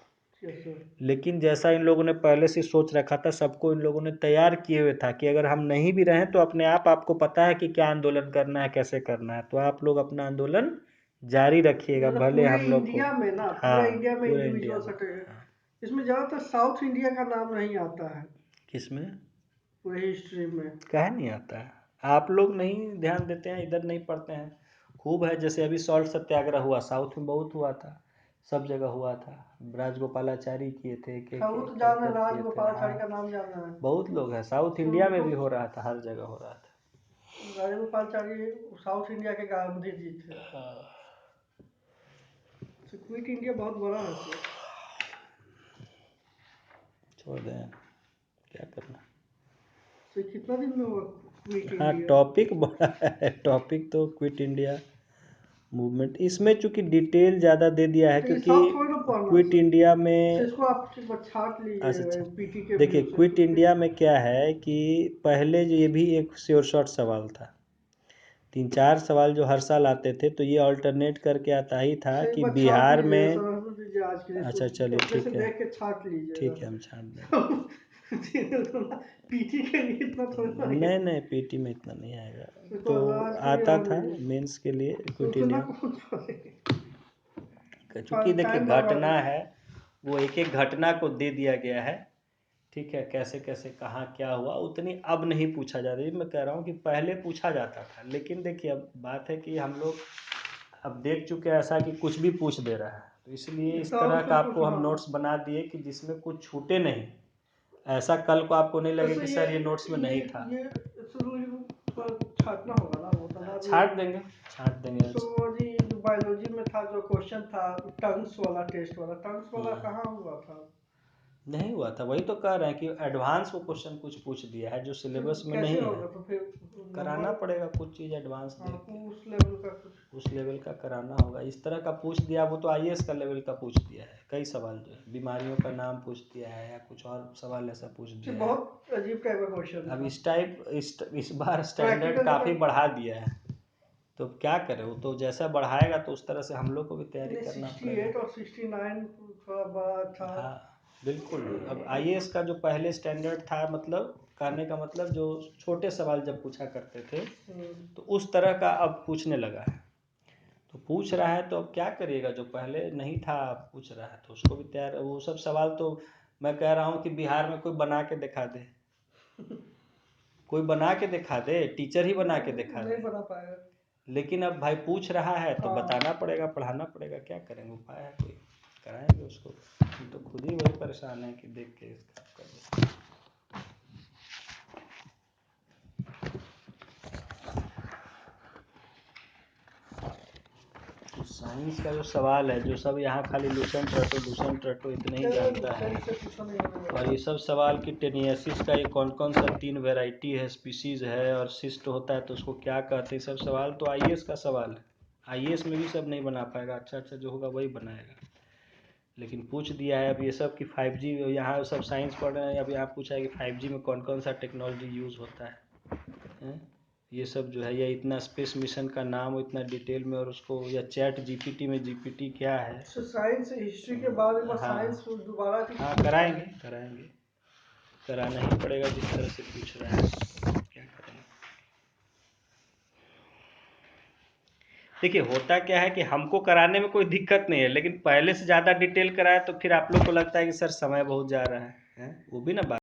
लेकिन जैसा इन लोगों ने पहले से सोच रखा था, सबको इन लोगों ने तैयार किए हुए था कि अगर हम नहीं भी रहें तो अपने आपको पता है कि क्या आंदोलन करना है, कैसे करना है, तो आप लोग अपना आंदोलन जारी रखिएगा, भले हम लोग को। इंडिया में ना, हाँ, पूरे इंडिया में पूरे इंडिविजुअल इंडिया में। सत्याग्रह। इसमें ज्यादातर साउथ इंडिया का नाम नहीं आता है। किसमें? पूरे हिस्ट्री में क्या नहीं आता है? आप लोग नहीं ध्यान देते हैं, इधर नहीं पढ़ते हैं। खूब है, जैसे अभी सॉल्ट सत्याग्रह हुआ, साउथ में बहुत हुआ था, सब जगह हुआ था। राजगोपालाचारी किए थे, राजगोपालाचारी का नाम जाना है। बहुत लोग हैं, साउथ इंडिया में भी हो रहा था, हर जगह हो रहा था। राजगोपालाचारी साउथ इंडिया के गांधी जी थे। क्विट इंडिया बहुत बड़ा है तो छोड़ दें, क्या करना। तो कितना दिन में हुआ क्विट हाँ, इंडिया? टॉपिक बड़ा है, टॉपिक तो क्विट इंडिया मूवमेंट। इसमें चूंकि डिटेल ज़्यादा दे दिया है, क्योंकि क्विट इंडिया में इसको आप छाट लीजिए पीटी के। देखिए, क्विट इंडिया में क्या है कि पहले ये भी एक श्योर शॉट सवाल था, 3-4 सवाल जो हर साल आते थे, तो ये अल्टरनेट करके आता ही था कि बिहार में। अच्छा चलिए, ठीक है, ठीक है, हम छाट दें। पीटी के लिए इतना थोड़ा नहीं, पीटी में इतना नहीं आएगा, तो आता था मेंस के लिए क्विट इंडिया। क्योंकि देखिए, घटना है वो एक एक घटना को दे दिया गया है, ठीक है, कैसे कैसे कहाँ क्या हुआ, उतनी अब नहीं पूछा जाता है। मैं कह रहा हूँ कि पहले पूछा जाता था, लेकिन देखिए अब बात है कि हम लोग अब देख चुके हैं ऐसा कि कुछ भी पूछ दे रहा है, तो इसलिए इस तरह का आपको हम नोट्स बना दिए कि जिसमें कुछ छूटे नहीं, ऐसा कल को आपको नहीं लगे कि सर ये नोट्स में नहीं था। छाटना होगा ना, वो तो छाट देंगे। जो बायोलॉजी में था, जो क्वेश्चन था टंग्स वाला, टेस्ट वाला, टंग्स वाला कहाँ हुआ था? नहीं हुआ था, वही तो कह रहे हैं कि एडवांस वो क्वेश्चन कुछ पूछ दिया है जो सिलेबस में नहीं है। तो फिर कराना पड़ेगा कुछ चीज़ एडवांस देख के, उस लेवल का कराना होगा। इस तरह का पूछ दिया, वो तो आईएएस का लेवल का पूछ दिया है, कई सवाल जो है बीमारियों का नाम पूछ दिया है, या कुछ और सवाल ऐसा पूछ दिया है। बहुत अजीब टाइप का क्वेश्चन। अब इस बार स्टैंडर्ड काफ़ी बढ़ा दिया है, तो क्या करें, वो तो जैसा बढ़ाएगा तो उस तरह से हम लोग को भी तैयारी करना पड़ेगा। 68 और 69 थोड़ा बड़ा था। हाँ बिल्कुल, अब आईएएस का जो पहले स्टैंडर्ड था, मतलब कहने का मतलब जो छोटे सवाल जब पूछा करते थे, तो उस तरह का अब पूछने लगा है, तो पूछ रहा है, तो अब क्या करिएगा, जो पहले नहीं था पूछ रहा है, तो उसको भी तैयार। वो सब सवाल तो मैं कह रहा हूँ कि बिहार में कोई बना के दिखा दे, कोई बना के दिखा दे, टीचर ही बना के दिखा दे, नहीं बना पाएगा। लेकिन अब भाई पूछ रहा है तो बताना पड़ेगा, पढ़ाना पड़ेगा, क्या करेंगे, उपाय है कोई, कराएंगे उसको। तो खुद ही वही परेशान है कि देख के कर। साइंस का जो सवाल है, जो सब यहाँ खाली लूसेंट रटो इतने ही जानता है, और ये सब सवाल की टेनियसिस का ये कौन कौन सा 3 वेराइटी है, स्पीसीज है, और सिस्ट होता है तो उसको क्या कहते हैं, सब सवाल तो आईएएस का सवाल है। आईएएस में भी सब नहीं बना पाएगा, अच्छा जो होगा वही बनाएगा, लेकिन पूछ दिया है। अब ये सब कि 5G, यहाँ सब साइंस पढ़ रहे हैं, अब यहाँ पूछा है कि 5G में कौन कौन सा टेक्नोलॉजी यूज़ होता है, ये सब जो है, या इतना स्पेस मिशन का नाम इतना डिटेल में, और उसको, या चैट जीपीटी में जीपीटी क्या है। साइंस हिस्ट्री के बाद में साइंस दोबारा कराएंगे कराना ही पड़ेगा, जिस तरह से पूछ रहा है, क्या करेंगे। देखिए, होता क्या है कि हमको कराने में कोई दिक्कत नहीं है, लेकिन पहले से ज़्यादा डिटेल कराए तो फिर आप लोग को लगता है कि सर समय बहुत जा रहा है, वो भी ना बात